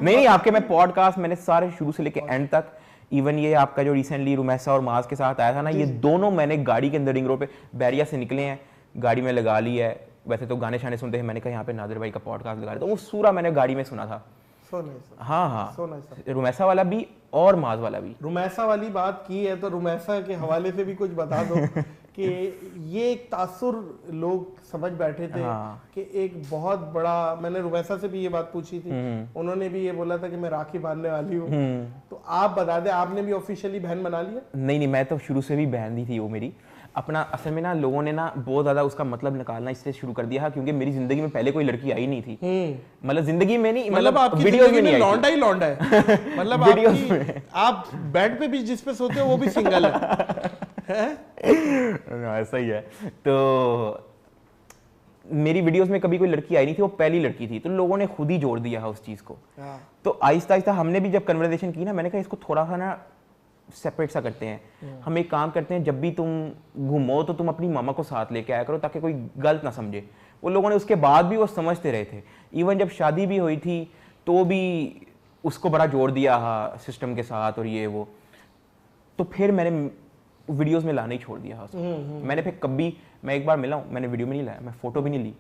नहीं, आपके मैं पॉडकास्ट मैंने सारे शुरू से लेके एंड तक, इवन ये आपका जो रिसेंटली रुमैसा और माज के साथ आया था ना, ये दोनों मैंने गाड़ी के अंदर रिंग रोड पे बैरिया से निकले हैं, गाड़ी में लगा ली है। वैसे तो गाने शाने सुनते हैं, मैंने कहा यहाँ पे नादिर भाई का पॉडकास्ट लगा, तो वो सूरा मैंने गाड़ी में सुना था। हाँ, रुमैसा वाला भी और माज वाला भी। रुमैसा वाली बात की है तो रुमैसा के हवाले से भी कुछ बता दो कि ये एक तासुर लोग समझ बैठे थे कि एक बहुत बड़ा, मैंने रुमैसा से भी ये बात पूछी थी, उन्होंने भी ये बोला था कि मैं राखी बांधने वाली हूँ। तो आप बता दें, आपने भी ऑफिशियली बहन बना लिया? नहीं, मैं तो शुरू से भी बहन ही थी वो मेरी। अपना असल में ना लोगों ने ना बहुत ज्यादा उसका मतलब निकालना इसलिए शुरू कर दिया क्योंकि मेरी जिंदगी में पहले कोई लड़की आई नहीं थी। मतलब जिंदगी में नहीं, मतलब वीडियोस में नहीं आई। लौंडा ही लौंडा है। मतलब आप बेड पे भी जिस पे सोते हो वो भी सिंगल है। ऐसा ही है। तो मेरी वीडियोस में कभी कोई लड़की आई नहीं थी, वो पहली लड़की थी, तो लोगों ने खुद ही जोड़ दिया है उस चीज को। तो आहिस्ता आहिस्ता हमने भी जब कन्वर्सेशन की ना, मैंने कहा इसको थोड़ा सा ना सेपरेट सा करते हैं। हम एक काम करते हैं, जब भी तुम घूमो तो तुम अपनी मामा को साथ लेके आया करो ताकि कोई गलत ना समझे। वो लोगों ने उसके बाद भी वो समझते रहे थे। इवन जब शादी भी हुई थी तो भी उसको बड़ा जोड़ दिया सिस्टम के साथ और ये वो। तो फिर मैंने वीडियोस में लाना ही छोड़ दिया उसको। मैंने फिर कभी, मैं एक बार मिला हूँ, मैंने वीडियो में नहीं लाया, मैं फोटो भी नहीं ली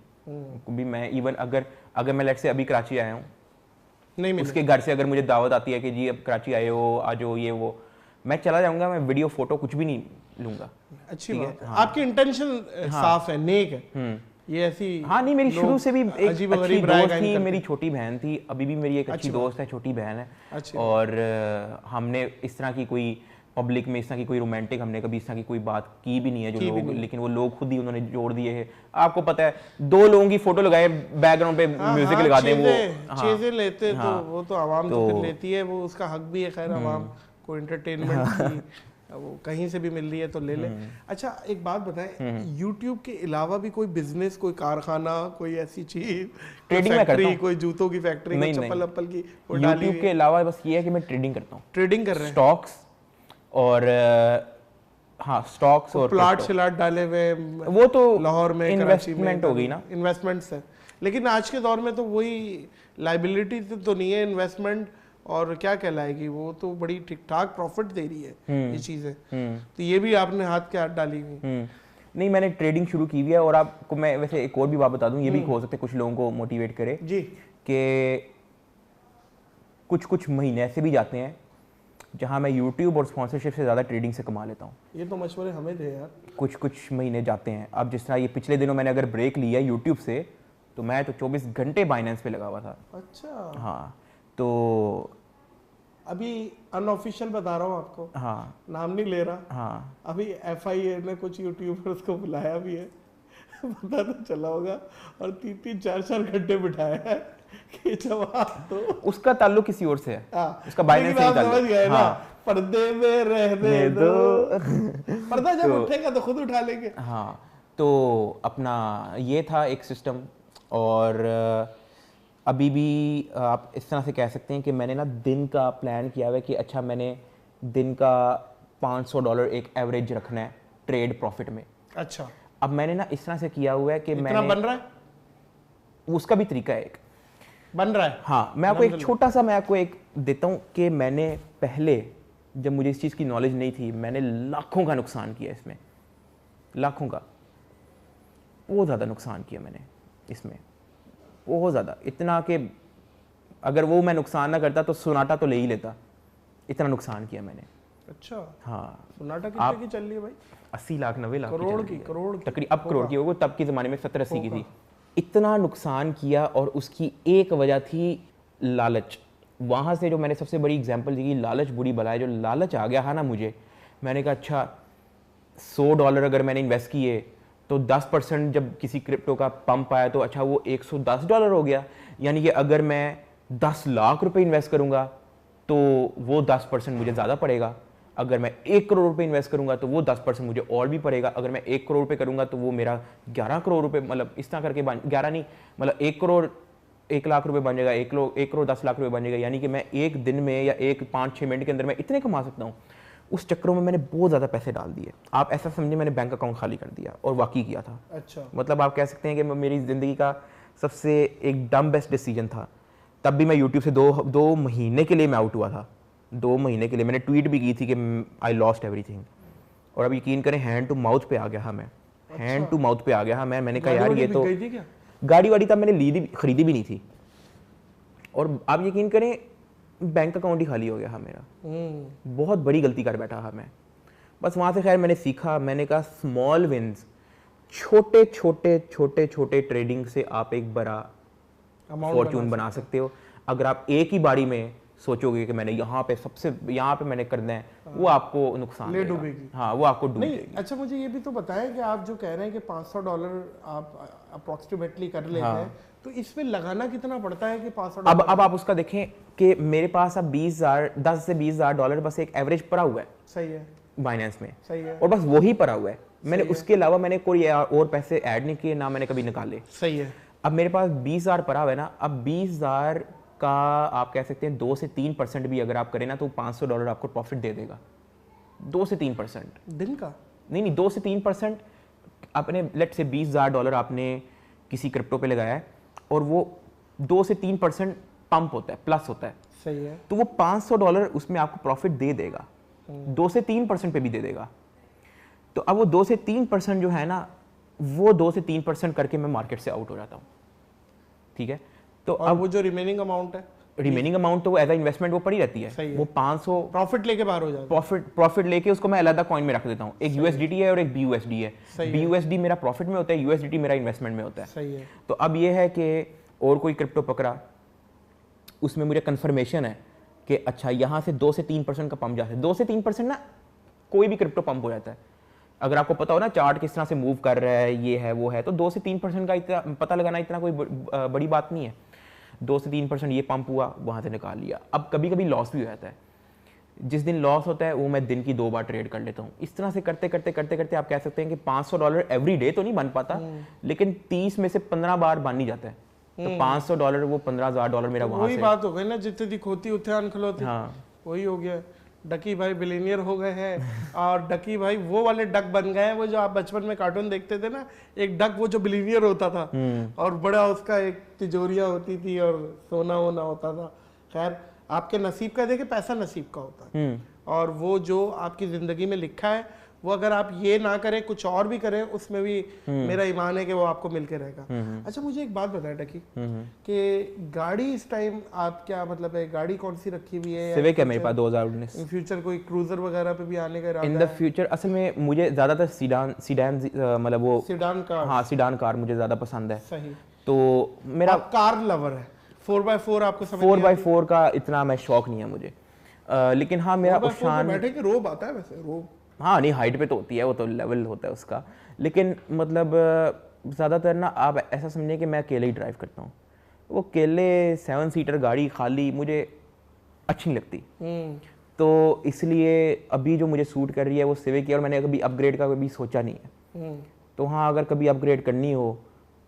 कभी। मैं इवन अगर मैं लेट से अभी कराची आया हूँ, नहीं उसके घर से अगर मुझे दावत आती है कि जी अब कराची आए हो, आ जाओ, ये वो, मैं चला जाऊंगा, मैं वीडियो फोटो कुछ भी नहीं लूंगा। अच्छी बात है। आपकी इंटेंशन साफ है, नेक है। ये ऐसी नहीं, मेरी शुरू से भी एक अच्छी दोस्त थी, मेरी छोटी बहन थी, अभी भी मेरी एक अच्छी दोस्त है, छोटी बहन है। और हमने इस तरह की कोई पब्लिक में इस तरह की कोई रोमांटिक हमने कभी इस तरह की कोई बात की भी नहीं है जो लोग, लेकिन वो लोग खुद ही उन्होंने जोड़ दिए हैं। आपको पता है, दो लोगों की फोटो लगाए, बैकग्राउंड पे म्यूजिक लगा दें, वो चीजें लेते तो वो तो आवाम तो फिर लेती है, वो उसका हक भी है। खैर आवाम को एंटरटेनमेंट की वो कहीं से भी मिल रही है तो ले ले। अच्छा, एक बात बताएं, YouTube के अलावा भी कोई बिजनेस, कोई कारखाना, कोई ऐसी चीज, ट्रेडिंग में करता हूं, कोई जूतों की फैक्ट्री, कोई चप्पल की? YouTube के अलावा बस ये है कि मैं ट्रेडिंग करता हूँ। ट्रेडिंग कर रहे हैं? स्टॉक्स और स्टॉक्स और प्लाट शिलाट डाले हुए, वो तो लाहौर में, इन्वेस्टमेंट हो गई ना, इन्वेस्टमेंट्स है। लेकिन आज के दौर में तो वही लाइबिलिटी तो नहीं है, इन्वेस्टमेंट और क्या कहलाएगी, वो तो बड़ी ठीक ठाक प्रॉफिट दे रही है ये चीजें। तो ये भी आपने हाथ के हाथ डाली हुई? नहीं, मैंने ट्रेडिंग शुरू की हुई है। और आपको मैं वैसे एक और भी बात बता दूं, ये भी हो सकता है कुछ लोगों को मोटिवेट करे जी, कि कुछ महीने ऐसे भी जाते हैं जहां मैं यूट्यूब और स्पॉन्सरशिप से ज़्यादा ट्रेडिंग से कमा लेता हूँ। ये तो मशवरे हमें दे यार। कुछ महीने जाते हैं। अब जिस तरह ये पिछले दिनों मैंने अगर ब्रेक लिया यूट्यूब से, तो मैं तो 24 घंटे बाइनेंस पे लगा हुआ था। अच्छा। हाँ, तो अभी अनऑफिशियल बता रहा हूँ आपको, नाम नहीं ले रहा, अभी FIA ने कुछ यूट्यूबर्स को बुलाया भी है पता तो चला होगा और 3-4 घंटे बिठाया है कि जवाब दो। उसका ताल्लुक किसी और से है। हाँ, उसका बाइनेंस लेकिन से आप ताल्लुक। समझ गए ना, हाँ, पर्दे में रहने दो, पर्दा जब उठेगा तो खुद उठा लेंगे। हाँ, तो अपना ये था एक सिस्टम। और अभी भी आप इस तरह से कह सकते हैं कि मैंने ना दिन का प्लान किया हुआ है कि अच्छा मैंने दिन का $500 एक एवरेज रखना है ट्रेड प्रॉफिट में। अच्छा, अब मैंने ना इस तरह से किया हुआ है कि इतना मैंने बन रहा है, उसका भी तरीका है एक। बन रहा है। हाँ, मैं आपको एक छोटा सा मैं आपको एक देता हूँ कि मैंने पहले जब मुझे इस चीज़ की नॉलेज नहीं थी, मैंने लाखों का नुकसान किया इसमें, लाखों का, बहुत ज़्यादा नुकसान किया मैंने इसमें, बहुत ज़्यादा, इतना कि अगर वो मैं नुकसान ना करता तो सोनाटा तो ले ही लेता, इतना नुकसान किया मैंने। अच्छा, हाँ, सोनाटा कितने की चल रही है भाई? 80 लाख 90 लाख करोड़ की, करोड़ की तकरीबन, अब करोड़ की होगी, तब के ज़माने में 70-80 की थी। इतना नुकसान किया और उसकी एक वजह थी लालच। वहाँ से जो मैंने सबसे बड़ी एग्जांपल दी, लालच बुरी बला है। जो लालच आ गया है ना मुझे, मैंने कहा अच्छा $100 अगर मैंने इन्वेस्ट किए तो 10% जब किसी क्रिप्टो का पंप आया तो अच्छा वो $110 हो गया। यानी कि अगर मैं 10 लाख रुपए इन्वेस्ट करूँगा तो वो 10% मुझे ज़्यादा पड़ेगा। अगर मैं 1 करोड़ रुपए इन्वेस्ट करूंगा तो वो 10% मुझे और भी पड़ेगा। अगर मैं 1 करोड़ रुपए करूंगा तो वो मेरा 11 करोड़ रुपए, मतलब इस तरह करके 11 नहीं, मतलब 1 करोड़ 1 लाख रुपए बन जाएगा, 1 करोड़ 10 लाख रुपए बन जाएगा। यानी कि मैं एक दिन में या 5-6 मिनट के अंदर मैं इतने कमा सकता हूँ। उस चक्करों में मैंने बहुत ज़्यादा पैसे डाल दिए। आप ऐसा समझे मैंने बैंक अकाउंट खाली कर दिया, और वाकई किया था। अच्छा, मतलब आप कह सकते हैं कि मेरी ज़िंदगी का सबसे एक डम बेस्ट डिसीजन था। तब भी मैं यूट्यूब से दो महीने के लिए मैं आउट हुआ था। 2 महीने के लिए मैंने ट्वीट भी की थी कि आई लॉस्ट एवरीथिंग। और अब यकीन करें हैंड टू माउथ पे आ गया। हाँ, मैं हैंड टू माउथ पे आ गया। हाँ, मैंने कहा यार ये तो गाड़ी वाड़ी तब मैंने खरीदी भी नहीं थी। और आप यकीन करें बैंक अकाउंट ही खाली हो गया। हाँ, मेरा बहुत बड़ी गलती कर बैठा। हाँ, मैं बस वहाँ से खैर मैंने सीखा। मैंने कहा स्मॉल विंस, छोटे छोटे छोटे छोटे ट्रेडिंग से आप एक बड़ा फॉर्चून बना सकते हो। अगर आप एक ही बारी में सोचोगे कि मैंने यहाँ पे मैंने करना है, वो आपको नुकसान ले डूबेगी। हाँ, वो आपको डूब नहीं। अच्छा, मुझे ये भी तो बताएं कि आप जो कह रहे हैं कि $500 आप अप्रोक्सीमेटली कर लेते हैं, तो इसमें लगाना कितना पड़ता है कि $500? अब आप उसका देखें कि मेरे पास अब 10 से $20,000 बस एक एवरेज पड़ा हुआ है। सही है, बाइनेंस में। सही है। और बस वही पड़ा हुआ है। मैंने उसके अलावा मैंने कोई और पैसे ऐड नहीं किए, ना मैंने कभी निकाले। सही है। अब मेरे पास 20,000 पड़ा हुआ है ना। अब 20,000 का आप कह सकते हैं 2 से 3% भी अगर आप करें ना तो $500 आपको प्रॉफिट दे देगा। 2 से 3% दिन का नहीं, 2 से 3% अपने लेट से $20,000 आपने किसी क्रिप्टो पे लगाया है और वो 2 से 3% पंप होता है, प्लस होता है। सही है। तो वो $500 उसमें आपको प्रॉफिट दे देगा, 2 से 3% पे भी दे देगा। तो अब वो 2 से 3% जो है ना, वो 2 से 3% करके मैं मार्केट से आउट हो जाता हूँ। ठीक है, तो अब वो जो रिमेनिंग अमाउंट है, रिमेनिंग अमाउंट तो वो एज अ इन्वेस्टमेंट वो पड़ी रहती है। वो 500 प्रॉफिट लेके बाहर हो जाता है। प्रॉफिट लेके उसको मैं अलग कॉइन में रख देता हूँ। एक USDT है और एक BUSD है। BUSD मेरा प्रॉफिट में होता है, USDT मेरा इन्वेस्टमेंट में होता है। सही है। तो अब ये है कि और कोई क्रिप्टो पकड़ा, उसमें मुझे कंफर्मेशन है कि अच्छा यहाँ से 2 से 3% का पंप जाता है। 2 से 3% ना कोई भी क्रिप्टो पंप हो जाता है। अगर आपको पता हो ना चार्ट किस तरह से मूव कर रहा है, ये है वो है, तो 2 से 3% का इतना पता लगाना इतना कोई बड़ी बात नहीं है। 2 से 3% ये पंप हुआ, वहाँ से निकाल लिया। अब कभी कभी लॉस भी हो जाता है। जिस दिन लॉस होता है वो मैं दिन की 2 बार ट्रेड कर लेता हूँ। इस तरह से करते करते करते करते आप कह सकते हैं कि $500 एवरी डे तो नहीं बन पाता, लेकिन 30 में से 15 बार बन ही जाता है। तो $500 वो $15,000 मेरा वहाँ से। वही बात हो गई ना, जितने दी खोती उतने अन्न खिलौती। हाँ, वही हो गया। डकी भाई बिलियनियर हो गए हैं और डकी भाई वो वाले डक बन गए हैं, वो जो आप बचपन में कार्टून देखते थे ना, एक डक वो जो बिलियनियर होता था और बड़ा उसका एक तिजोरियां होती थी और सोना वोना होता था। खैर, आपके नसीब का देखे, पैसा नसीब का होता है। और वो जो आपकी जिंदगी में लिखा है वो अगर आप ये ना करें कुछ और भी करें, उसमें भी मेरा ईमान है कि वो आपको मिलके रहेगा। अच्छा, मुझे एक बात बताए डकी कि गाड़ी इस टाइम आप क्या मतलब है, गाड़ी कौन सी रखी हुई है? सिविक है मेरे पास 2019। इन फ्यूचर कोई क्रूजर वगैरह पे भी आने का इरादा इन द फ्यूचर असल में मुझे ज्यादातर सीडान मतलब वो सीडान कार। हाँ, सीडान कार मुझे ज्यादा पसंद है। सही। तो मेरा आप कार लवर है। 4x4 आपको समझ 4x4 का इतना मैं शौक नहीं है मुझे, लेकिन हाँ मेरा उशान बैठे कि रोब आता है वैसे, रोब। हाँ नहीं, हाइट पे तो होती है, वो तो लेवल होता है उसका। लेकिन मतलब ज़्यादातर ना आप ऐसा समझें कि मैं अकेले ही ड्राइव करता हूँ। वो अकेले 7 सीटर गाड़ी खाली मुझे अच्छी नहीं लगती। तो इसलिए अभी जो मुझे सूट कर रही है वो सिविक की, और मैंने कभी अपग्रेड का कभी सोचा नहीं है। तो हाँ, अगर कभी अपग्रेड करनी हो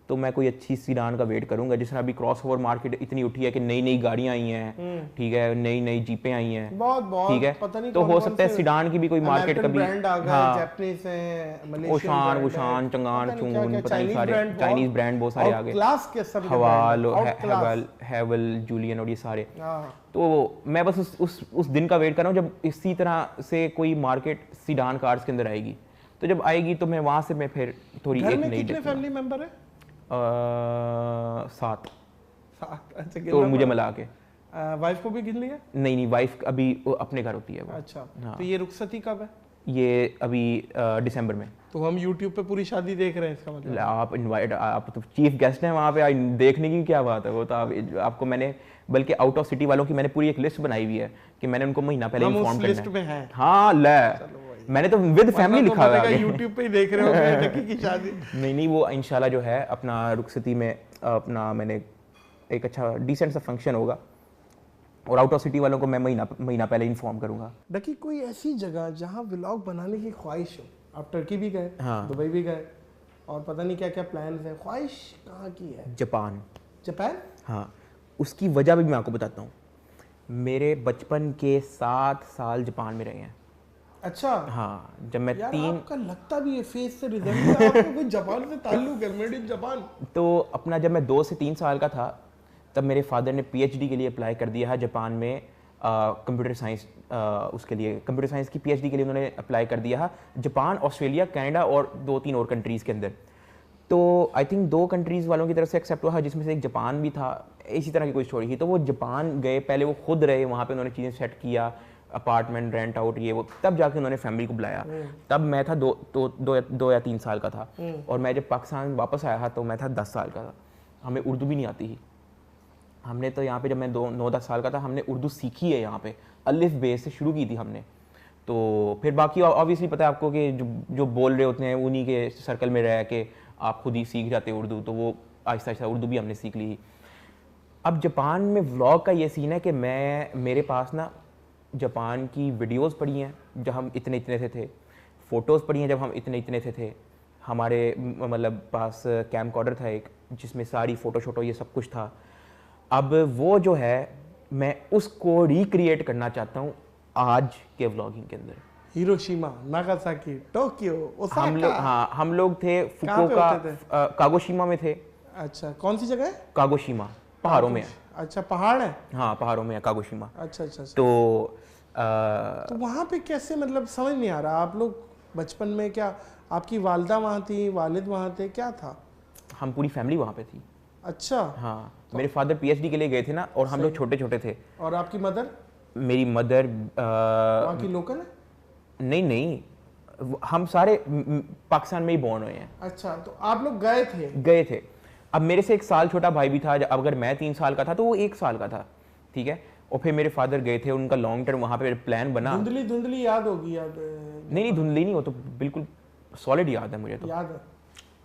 तो मैं कोई अच्छी सीडान का वेट करूंगा। जिस तरह अभी क्रॉस ओवर मार्केट इतनी उठी है कि नई नई गाड़ियां आई हैं, ठीक है, नई नई जीपें आई हैं, बहुत ठीक है, पता नहीं तो हो सकता है सीडान की भी कोई मार्केट कभी, ब्रांड आ गए, हाँ, जापानीज हैं, मलेशियन ओशान, चंगान, चुंगन, पता नहीं सारे चाइनीज ब्रांड बहुत सारे आ गए, क्लास के सब हैवल, जूलियन और ये सारे। तो मैं बस उस दिन का वेट कर रहा हूँ जब इसी तरह से कोई मार्केट सीडान कार्स के अंदर आएगी। तो जब आएगी तो मैं वहां से मैं फिर थोड़ी एक नई कितने फैमिली मेंबर है? 7। अच्छा, तो मुझे मिला के वाइफ को भी गिन लिया? नहीं, वाइफ अभी अपने घर होती है वो। अच्छा, हाँ। तो ये रुखसती कब है? ये अभी दिसंबर में। तो हम YouTube पे पूरी शादी देख रहे हैं, इसका मतलब आप तो चीफ गेस्ट हैं वहाँ पे, देखने की क्या बात है। वो तो आपको मैंने बल्कि आउट ऑफ सिटी वालों की मैंने पूरी एक लिस्ट बनाई हुई है कि मैंने उनको महीना पहले इन्फॉर्म करना है। हाँ, मैंने तो विद फैमिली लिखा हुआ है। YouTube पे ही देख रहे हो डकी की शादी। नहीं, वो इंशाल्लाह जो है अपना रुखसती में अपना मैंने एक अच्छा डिसेंट सा फंक्शन होगा, और आउट ऑफ सिटी वालों को मैं महीना पहले इन्फॉर्म करूंगा। डकी, कोई ऐसी जगह जहां व्लॉग बनाने की ख्वाहिश हो? आप टर्की भी गए, हाँ, दुबई भी गए, और पता नहीं क्या क्या प्लान्स हैं, ख्वाहिश कहाँ की है? जापान? हाँ, उसकी वजह भी मैं आपको बताता हूँ। मेरे बचपन के 7 साल जापान में रहे हैं। अच्छा, हाँ, जब मैं 3, आपका लगता भी है फेस से रिजल्ट आपको कोई जापान से ताल्लुक है, मेड इन जापान। तो अपना जब मैं 2 से 3 साल का था तब मेरे फादर ने PhD के लिए अप्लाई कर दिया है जापान में, कंप्यूटर साइंस, उसके लिए कंप्यूटर साइंस की PhD के लिए उन्होंने अप्लाई कर दिया है जापान, ऑस्ट्रेलिया, कनाडा और 2-3 और कंट्रीज़ के अंदर। तो आई थिंक 2 कंट्रीज़ वालों की तरफ से एक्सेप्ट हुआ, जिसमें से एक जापान भी था। इसी तरह की कोई स्टोरी थी। तो वो जापान गए, पहले वो खुद रहे वहाँ पे, उन्होंने चीज़ें सेट किया, अपार्टमेंट रेंट आउट, ये वो, तब जाके उन्होंने फैमिली को बुलाया। तब मैं था 2 या 3 साल का था, और मैं जब पाकिस्तान वापस आया था तो मैं था 10 साल का था। हमें उर्दू भी नहीं आती थी। हमने तो यहाँ पे जब मैं 9-10 साल का था हमने उर्दू सीखी है यहाँ पे, अलिफ बे से शुरू की थी हमने। तो फिर बाकी ऑब्वियसली पता है आपको कि जो बोल रहे होते हैं उन्हीं के सर्कल में रह के आप खुद ही सीख जाते उर्दू, तो वो आहिस्ता आहिस्ता उर्दू भी हमने सीख ली। अब जापान में व्लॉग का ये सीन है कि मेरे पास ना जापान की वीडियोस पड़ी हैं जब हम इतने इतने थे, फ़ोटोज़ पड़ी हैं जब हम इतने इतने थे। हमारे मतलब पास कैमकॉर्डर था एक, जिसमें सारी फ़ोटो शोटो ये सब कुछ था। अब वो जो है मैं उसको रिक्रिएट करना चाहता हूँ आज के व्लॉगिंग के अंदर। Hiroshima, Nagasaki, Tokyo, Osaka. हम लोग थे फुकुओका, कागोशिमा में थे। अच्छा, कौन सी जगह है? कागोशिमा, पहाड़ों में है। अच्छा, पहाड़ है? हाँ, पहाड़ों में है कागोशिमा। अच्छा। तो वहाँ पे कैसे, मतलब समझ नहीं आ रहा। आप लोग बचपन में क्या, आपकी वालदा वहाँ थी, वालिद वहाँ थे, क्या था? हम पूरी फैमिली वहाँ पे थी। अच्छा। हाँ, मेरे फादर PhD के लिए गए थे ना, और हम लोग छोटे छोटे थे। और आपकी मदर? मेरी मदर वहाँ की लोकल है? नहीं, हम सारे पाकिस्तान में ही बॉर्न हुए हैं। अच्छा, तो आप लोग गए थे? अब मेरे से 1 साल छोटा भाई भी था। अगर मैं 3 साल का था तो वो 1 साल का था, ठीक है। और फिर मेरे फादर गए थे, उनका लॉन्ग टर्म वहाँ पे प्लान बना। धुंधली याद होगी? नहीं, धुंधली नहीं, हो तो बिल्कुल सॉलिड याद है मुझे। तो याद है।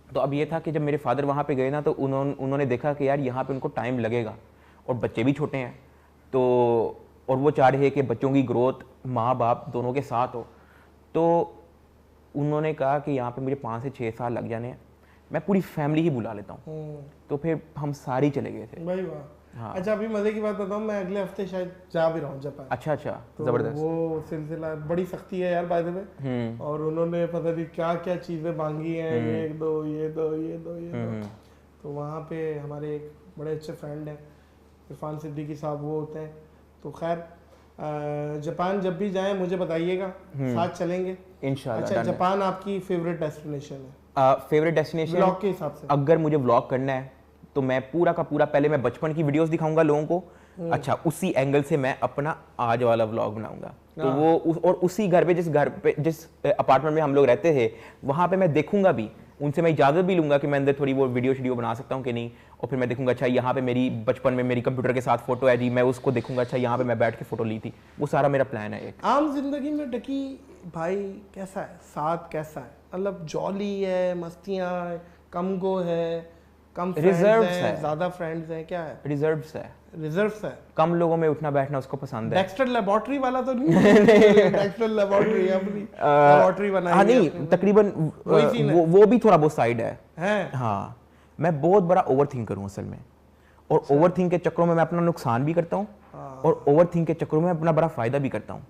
तो अब ये था कि जब मेरे फादर वहाँ पे गए ना, तो उन्होंने देखा कि यार यहाँ पे उनको टाइम लगेगा, और बच्चे भी छोटे हैं, तो और वो चाह रहे हैं कि बच्चों की ग्रोथ माँ बाप दोनों के साथ हो। तो उन्होंने कहा कि यहाँ पे मुझे 5 से 6 साल लग जाने हैं, मैं पूरी फैमिली ही बुला लेता हूँ। तो फिर हम सारे चले गए थे भाई। वाह। हाँ। अच्छा, अभी मजे की बात बताऊँ, मैं अगले हफ्ते शायद जा भी रहा हूँ जापान। अच्छा, तो जबरदस्त। वो सिलसिला बड़ी सख्ती है यार, बाय द वे। और उन्होंने पता नहीं क्या क्या चीजें मांगी हैं, ये दो। तो वहाँ पे हमारे एक बड़े अच्छे फ्रेंड हैं, इरफान सिद्दीकी साहब, वो होते हैं। तो खैर, जापान जब भी जाएं मुझे बताइएगा, साथ चलेंगे इंशाल्लाह। अच्छा, जापान आपकी फेवरेट डेस्टिनेशन है? फेवरेट डेस्टिनेशन व्लॉग के हिसाब से अगर मुझे व्लॉग करना है तो मैं पूरा का पूरा पहले मैं बचपन की वीडियोस दिखाऊंगा लोगों को। अच्छा, उसी एंगल से मैं अपना आज वाला व्लॉग बनाऊंगा। तो वो और उसी घर पे जिस अपार्टमेंट में हम लोग रहते थे वहां पे मैं देखूंगा भी, उनसे मैं इजाजत भी लूंगा कि मैं अंदर थोड़ी वो वीडियो बना सकता हूँ कि नहीं। और फिर मैं देखूंगा, अच्छा यहाँ पे मेरी बचपन में मेरी कंप्यूटर के साथ फोटो है जी, मैं उसको देखूंगा, अच्छा यहाँ पे मैं बैठ के फोटो ली थी। वो सारा मेरा प्लान है। एक आम जिंदगी में डकी भाई कैसा है, साथ कैसा है? मतलब जॉली है, मस्तियाँ, कम गो है, कम Reserves फ्रेंड्स है। हैं, ज्यादा फ्रेंड्स हैं, क्या है? रिजर्व्स है, रिजर्व्स है। कम लोगों में उठना बैठना उसको पसंद है। डेक्स्टर लेबोरेटरी वाला तो नहीं है। डेक्स्टर लेबोरेटरी अपनी लेबोरेटरी बनाई हाँ है नहीं, अपनी। तकरीबन वही scene है। वो भी थोड़ा बहुत साइड है। हैं? हाँ, मैं बहुत बड़ा ओवर थिंक करूँ असल में, और ओवर थिंक के चक्करों में मैं अपना नुकसान भी करता हूँ, और ओवर थिंक के चक्करों में अपना बड़ा फायदा भी करता हूँ।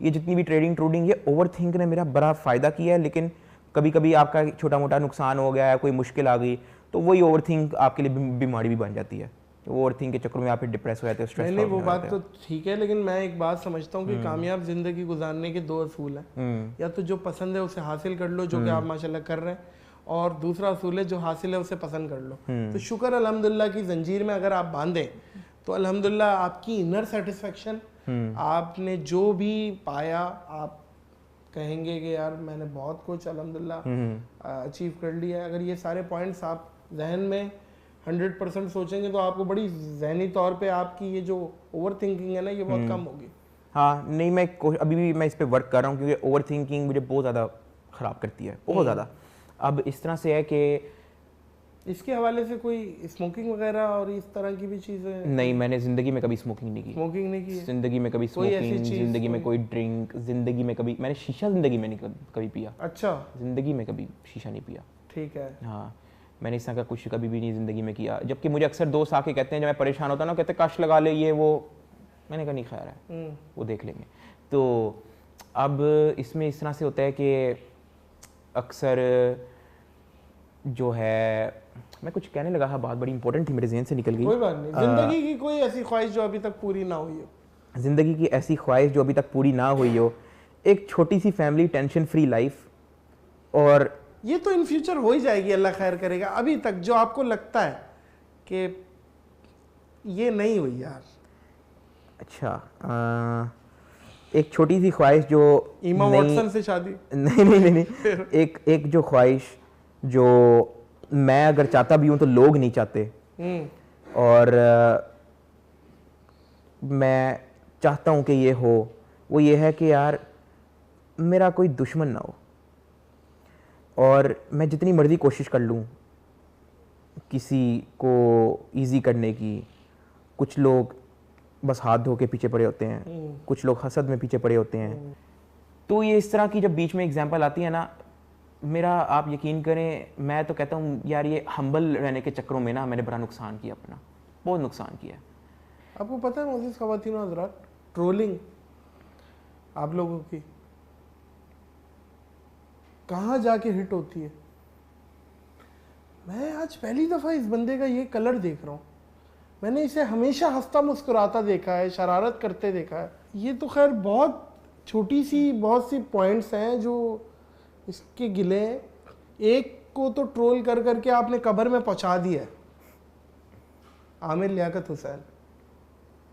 ये जितनी भी ट्रेडिंग ये ओवर थिंक ने मेरा बड़ा फायदा किया है, लेकिन कभी कभी आपका छोटा मोटा नुकसान हो गया है, कोई मुश्किल आ गई, तो वही ओवर थिंक आपके लिए बीमारी भी बन जाती है। ओवर थिंक के चक्करों में आप फिर डिप्रेस हो जाते हो, स्ट्रेस। नहीं, वो बात तो ठीक है, लेकिन मैं एक बात समझता हूँ कि कामयाब जिंदगी गुजारने के 2 असूल हैं। या तो जो पसंद है उसे हासिल कर लो, जो कि आप माशाल्लाह कर रहे हैं, और दूसरा असूल है जो हासिल है उसे पसंद कर लो। तो शुक्र अल्हम्दुलिल्लाह की जंजीर में अगर आप बांधे तो अल्हम्दुलिल्लाह आपकी इनर सेटिस्फेक्शन, आपने जो भी पाया आप कहेंगे कि यार मैंने बहुत कुछ अल्हम्दुलिल्लाह अचीव कर लिया है। अगर ये सारे पॉइंट्स आप जहन में 100% सोचेंगे तो आपको बड़ी जहनी तौर पे आपकी ये जो ओवर थिंकिंग है ना, ये बहुत कम होगी। हाँ नहीं, मैं अभी भी मैं इस पे वर्क कर रहा हूँ, क्योंकि ओवर थिंकिंग मुझे बहुत ज़्यादा ख़राब करती है, बहुत ज़्यादा। अब इस तरह से है कि इसके हवाले से कोई स्मोकिंग वगैरह और इस तरह की भी चीज़ें? नहीं, मैंने ज़िंदगी में कभी स्मोकिंग नहीं की। स्मोकिंग नहीं की है? ज़िंदगी में कभी कोई ऐसी स्मोकिंग, चीज़, ज़िंदगी में कोई ड्रिंक, ज़िंदगी में कभी मैंने शीशा ज़िंदगी में नहीं कभी पिया। अच्छा, ज़िंदगी में कभी शीशा नहीं पिया। ठीक है। हाँ, मैंने इस तरह का कुछ कभी भी नहीं ज़िंदगी में किया। जबकि मुझे अक्सर दोस्त आके कहते हैं, जब मैं परेशान होता हूँ ना, कहते कश लगा ले ये वो, मैंने कहा नहीं खैर है, वो देख लेंगे। तो अब इसमें इस तरह से होता है कि अक्सर जो है, मैं कुछ कहने लगा था, बात बड़ी इंपॉर्टेंट थी, मेरे ज़हन से निकल गई। कोई बात नहीं। जिंदगी की कोई ऐसी ख्वाहिश जो अभी तक पूरी ना हुई हो? ज़िंदगी की ऐसी ख्वाहिश जो अभी तक पूरी ना हुई हो, एक छोटी सी फैमिली, टेंशन फ्री लाइफ। और ये तो इन फ्यूचर हो ही जाएगी, अल्लाह खैर करेगा। अभी तक जो आपको लगता है कि ये नहीं हुई यार? अच्छा, एक छोटी सी ख्वाहिश जो ईमा वॉटसन से शादी? नहीं एक जो ख्वाहिश जो मैं अगर चाहता भी हूँ तो लोग नहीं चाहते, और मैं चाहता हूँ कि ये हो, वो ये है कि यार मेरा कोई दुश्मन ना हो, और मैं जितनी मर्जी कोशिश कर लूँ किसी को इजी करने की। कुछ लोग बस हाथ धो के पीछे पड़े होते हैं, कुछ लोग हसद में पीछे पड़े होते हैं। तो ये इस तरह की जब बीच में एग्जांपल आती है ना, मेरा आप यकीन करें, मैं तो कहता हूँ यार ये हम्बल रहने के चक्करों में ना मैंने बड़ा नुकसान किया, अपना बहुत नुकसान किया। आपको पता है मोअज़्ज़िज़ ख़वातीन व हज़रात, ट्रोलिंग आप लोगों की कहाँ जाके हिट होती है? मैं आज पहली दफ़ा इस बंदे का ये कलर देख रहा हूँ। मैंने इसे हमेशा हंसता मुस्कुराता देखा है, शरारत करते देखा है। ये तो खैर बहुत छोटी सी बहुत सी पॉइंट्स हैं जो इसके गिले हैं। एक को तो ट्रोल कर करके आपने कब्र में पहुंचा दिया है, आमिर लियाकत हुसैन।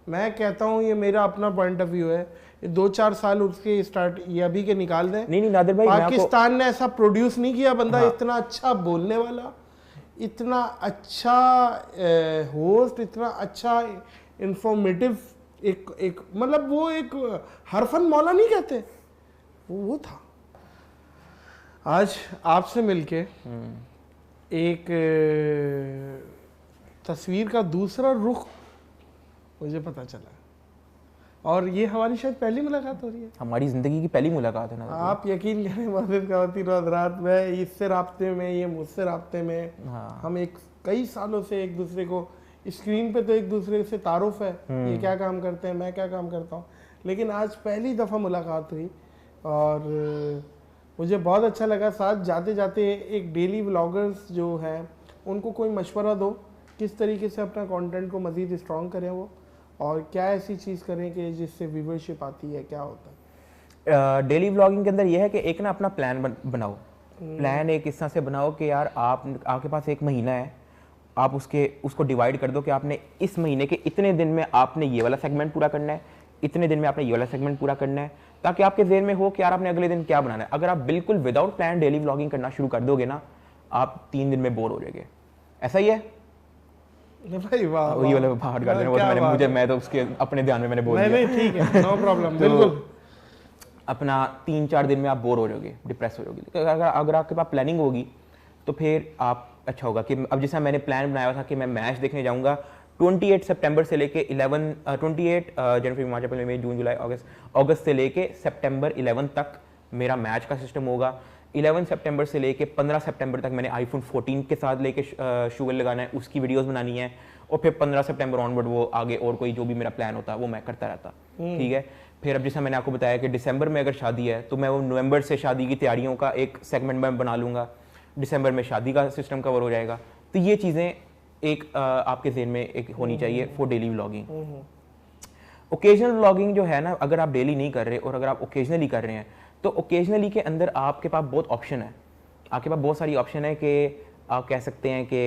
मैं कहता हूँ, ये मेरा अपना पॉइंट ऑफ व्यू है, 2-4 साल उसके स्टार्ट ये अभी के निकाल दें। नहीं नादिर भाई, पाकिस्तान ने ऐसा प्रोड्यूस नहीं किया बंदा। हाँ। इतना अच्छा बोलने वाला, इतना अच्छा होस्ट, इतना अच्छा इंफॉर्मेटिव, एक मतलब वो एक हरफन मौला नहीं कहते, वो था। आज आपसे मिलके एक तस्वीर का दूसरा रुख मुझे पता चला, और ये हमारी शायद पहली मुलाकात हो रही है। हमारी ज़िंदगी की पहली मुलाकात है ना। आप यकीन करें मोअज़्ज़िज़ ख़वातीन व हज़रात, मैं इससे राब्ते में, ये मुझसे राब्ते में। हाँ। हम कई सालों से एक दूसरे को स्क्रीन पे तो एक दूसरे से तारुफ है, ये क्या काम करते हैं, मैं क्या काम करता हूँ, लेकिन आज पहली दफ़ा मुलाकात हुई और मुझे बहुत अच्छा लगा। साथ जाते जाते एक डेली व्लॉगर्स जो हैं उनको कोई मशवरा दो किस तरीके से अपना कंटेंट को मज़ीद स्ट्रॉन्ग करें वो, और क्या ऐसी चीज़ करें कि जिससे व्यूवरशिप आती है, क्या होता है? डेली व्लॉगिंग के अंदर यह है कि एक ना अपना प्लान बनाओ। प्लान एक इस तरह से बनाओ कि यार आपके पास 1 महीना है, आप उसको डिवाइड कर दो कि आपने इस महीने के इतने दिन में आपने ये वाला सेगमेंट पूरा करना है, इतने दिन में आपने ये वाला सेगमेंट पूरा करना है, ताकि आपके ज़हन में हो कि यार आपने अगले दिन क्या बनाना है। अगर आप बिल्कुल विदाउट प्लान डेली व्लॉगिंग करना शुरू कर दोगे ना, आप 3 दिन में बोर हो जाएंगे। ऐसा ही है भाई? वाह, वही वाला बाहर कर देना, मैं तो उसके अपने ध्यान में मैंने बोल दिया। नहीं ठीक है, नो प्रॉब्लम। बिल्कुल अपना 3-4 दिन में आप बोर हो जाओगे, डिप्रेस हो जाओगे। अगर आपके पास प्लानिंग होगी तो फिर आप अच्छा होगा कि अब जैसा मैंने प्लान बनाया था कि मैं मैच देखने जाऊंगा 28 सितंबर से लेके 28 जनवरी, मार्च, अप्रैल, मई, जून, जुलाई, अगस्त से लेके सितंबर 11 तक मेरा मैच का सिस्टम होगा। 11 सितंबर से लेके 15 सितंबर तक मैंने आईफोन 14 के साथ लेके शुगर लगाना है, उसकी वीडियोस बनानी है, और फिर 15 सितंबर ऑनवर्ड वो आगे और कोई जो भी मेरा प्लान होता है वो मैं करता रहता। ठीक है। फिर अब जैसा मैंने आपको बताया कि दिसंबर में अगर शादी है तो मैं वो नवंबर से शादी की तैयारियों का एक सेगमेंट मैं बना लूँगा, दिसंबर में शादी का सिस्टम कवर हो जाएगा। तो ये चीज़ें एक आपके ज़हन में एक होनी चाहिए for daily vlogging. Occasional vlogging जो है ना, अगर आप डेली नहीं कर रहे और अगर आप ओकेजनली कर रहे हैं तो ओकेजनली के अंदर आपके पास बहुत ऑप्शन है, आपके पास बहुत सारी ऑप्शन है कि आप कह सकते हैं कि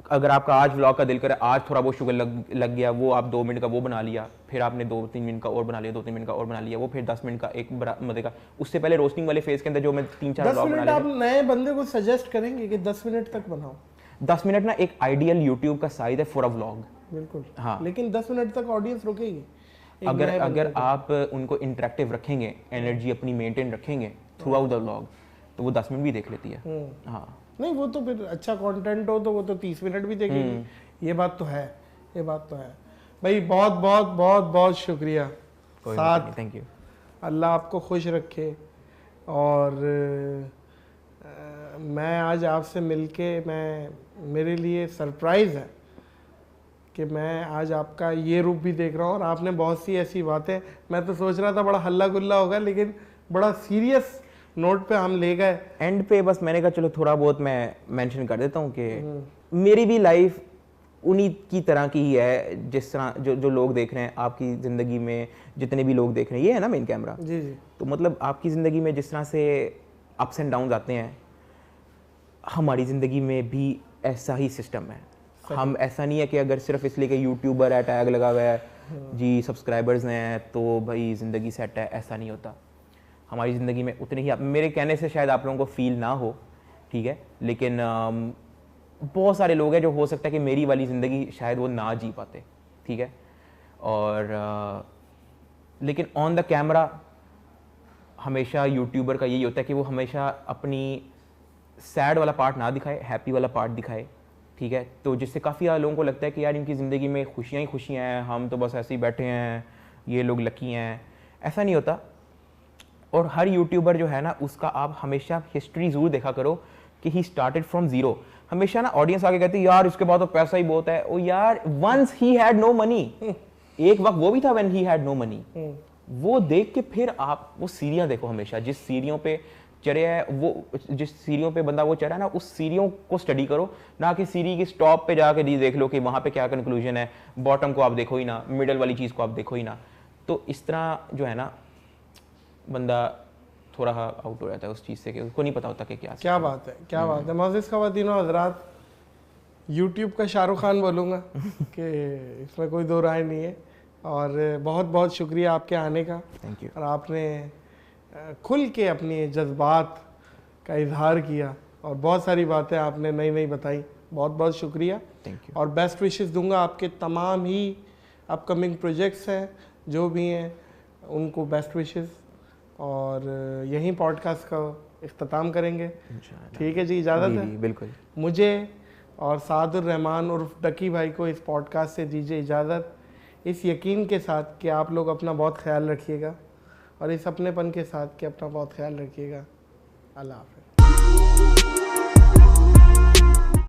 अगर आपका आज व्लॉग का दिल करे, आज थोड़ा बहुत शुगर लग गया, वो आप 2 मिनट का वो बना लिया, फिर आपने 2-3 मिनट का और बना लिया, 2-3 मिनट का और बना लिया, वो फिर 10 मिनट का एक मजे का। उससे पहले रोस्टिंग वाले फेज के अंदर जो मैं 3-4 व्लॉग बना लिया। आप नए बंदे को सजेस्ट करेंगे कि 10 मिनट तक बनाओ? 10 मिनट ना एक आइडियल यूट्यूब का साइज है फॉर अ व्लॉग। बिल्कुल। हाँ, लेकिन 10 मिनट तक ऑडियंस रुकेगी अगर आप उनको इंटरेक्टिव रखेंगे, एनर्जी अपनी मेंटेन रखेंगे थ्रू आउट द व्लॉग, तो वो 10 मिनट भी देख लेती है। हाँ, नहीं वो तो फिर अच्छा कंटेंट हो तो वो तो 30 मिनट भी देखेगी। ये बात तो है, ये बात तो है भाई। बहुत बहुत बहुत बहुत शुक्रिया। साथ थैंक यू। अल्लाह आपको खुश रखे। और मैं आज आपसे मिलके मेरे लिए सरप्राइज़ है कि मैं आज आपका ये रूप भी देख रहा हूँ। और आपने बहुत सी ऐसी बातें, मैं तो सोच रहा था बड़ा हल्ला गुल्ला होगा, लेकिन बड़ा सीरियस नोट पे हम ले गए एंड पे। बस मैंने कहा चलो थोड़ा बहुत मैं मेंशन कर देता हूँ कि मेरी भी लाइफ उन्हीं की तरह की ही है, जिस तरह जो लोग देख रहे हैं आपकी ज़िंदगी में, जितने भी लोग देख रहे हैं। ये है ना मेन कैमरा जी जी। तो मतलब आपकी ज़िंदगी में जिस तरह से अप्स एंड डाउन आते हैं, हमारी ज़िंदगी में भी ऐसा ही सिस्टम है। हम ऐसा नहीं है कि अगर सिर्फ इसलिए कि यूट्यूबर है, टैग लगा हुआ है जी, सब्सक्राइबर्स हैं तो भाई ज़िंदगी सेट है, ऐसा नहीं होता। हमारी ज़िंदगी में उतने ही, मेरे कहने से शायद आप लोगों को फील ना हो, ठीक है, लेकिन बहुत सारे लोग हैं जो हो सकता है कि मेरी वाली ज़िंदगी शायद वो ना जी पाते, ठीक है। और लेकिन ऑन द कैमरा हमेशा यूट्यूबर का यही होता है कि वो हमेशा अपनी सैड वाला पार्ट ना दिखाए, हैप्पी वाला पार्ट दिखाए, ठीक है। तो जिससे काफ़ी लोगों को लगता है कि यार इनकी ज़िंदगी में खुशियाँ ही खुशियाँ हैं, हम तो बस ऐसे ही बैठे हैं, ये लोग लकी हैं। ऐसा नहीं होता। और हर यूट्यूबर जो है ना, उसका आप हमेशा हिस्ट्री ज़रूर देखा करो कि ही स्टार्टेड फ्रॉम ज़ीरो। हमेशा ना ऑडियंस आगे कहती है यार इसके बाद तो पैसा ही बहुत है। ओ यार, once he had no money, एक वक्त वो भी था when he had no money. वो देख के फिर आप वो सीढ़ियाँ देखो, हमेशा जिस सीढ़ियों पे चढ़े है, वो जिस सीढ़ियों पे बंदा वो चढ़ा है ना, उस सीढ़ियों को स्टडी करो, ना कि सीढ़ी की टॉप पे जाके देख लो कि वहाँ पे क्या कंक्लूजन है, बॉटम को आप देखो ही ना, मिडल वाली चीज़ को आप देखो ही ना। तो इस तरह जो है ना, बंदा थोड़ा आउट हो जाता है उस चीज़ से कि उसको नहीं पता होता कि क्या बात है, क्या बात है। मोअज़्ज़िज़ ख़वातीनो हज़रात, यूट्यूब का शाहरुख खान बोलूँगा कि इसमें कोई दो राय नहीं है। और बहुत बहुत शुक्रिया आपके आने का। Thank you. और आपने खुल के अपनी जज्बात का इजहार किया और बहुत सारी बातें आपने नई नई बताई। बहुत बहुत शुक्रिया। Thank you. और बेस्ट विशेस दूंगा आपके तमाम ही अपकमिंग प्रोजेक्ट्स हैं जो भी हैं, उनको बेस्ट विशेस। और यहीं पॉडकास्ट का इख्तिताम करेंगे। ठीक है जी, इजाज़त है? बिल्कुल। मुझे और सादुर रहमान उर्फ डकी भाई को इस पॉडकास्ट से दीजिए इजाज़त, इस यकीन के साथ कि आप लोग अपना बहुत ख्याल रखिएगा और इस अपनेपन के साथ कि अपना बहुत ख्याल रखिएगा। अल्लाह हाफ़िज़।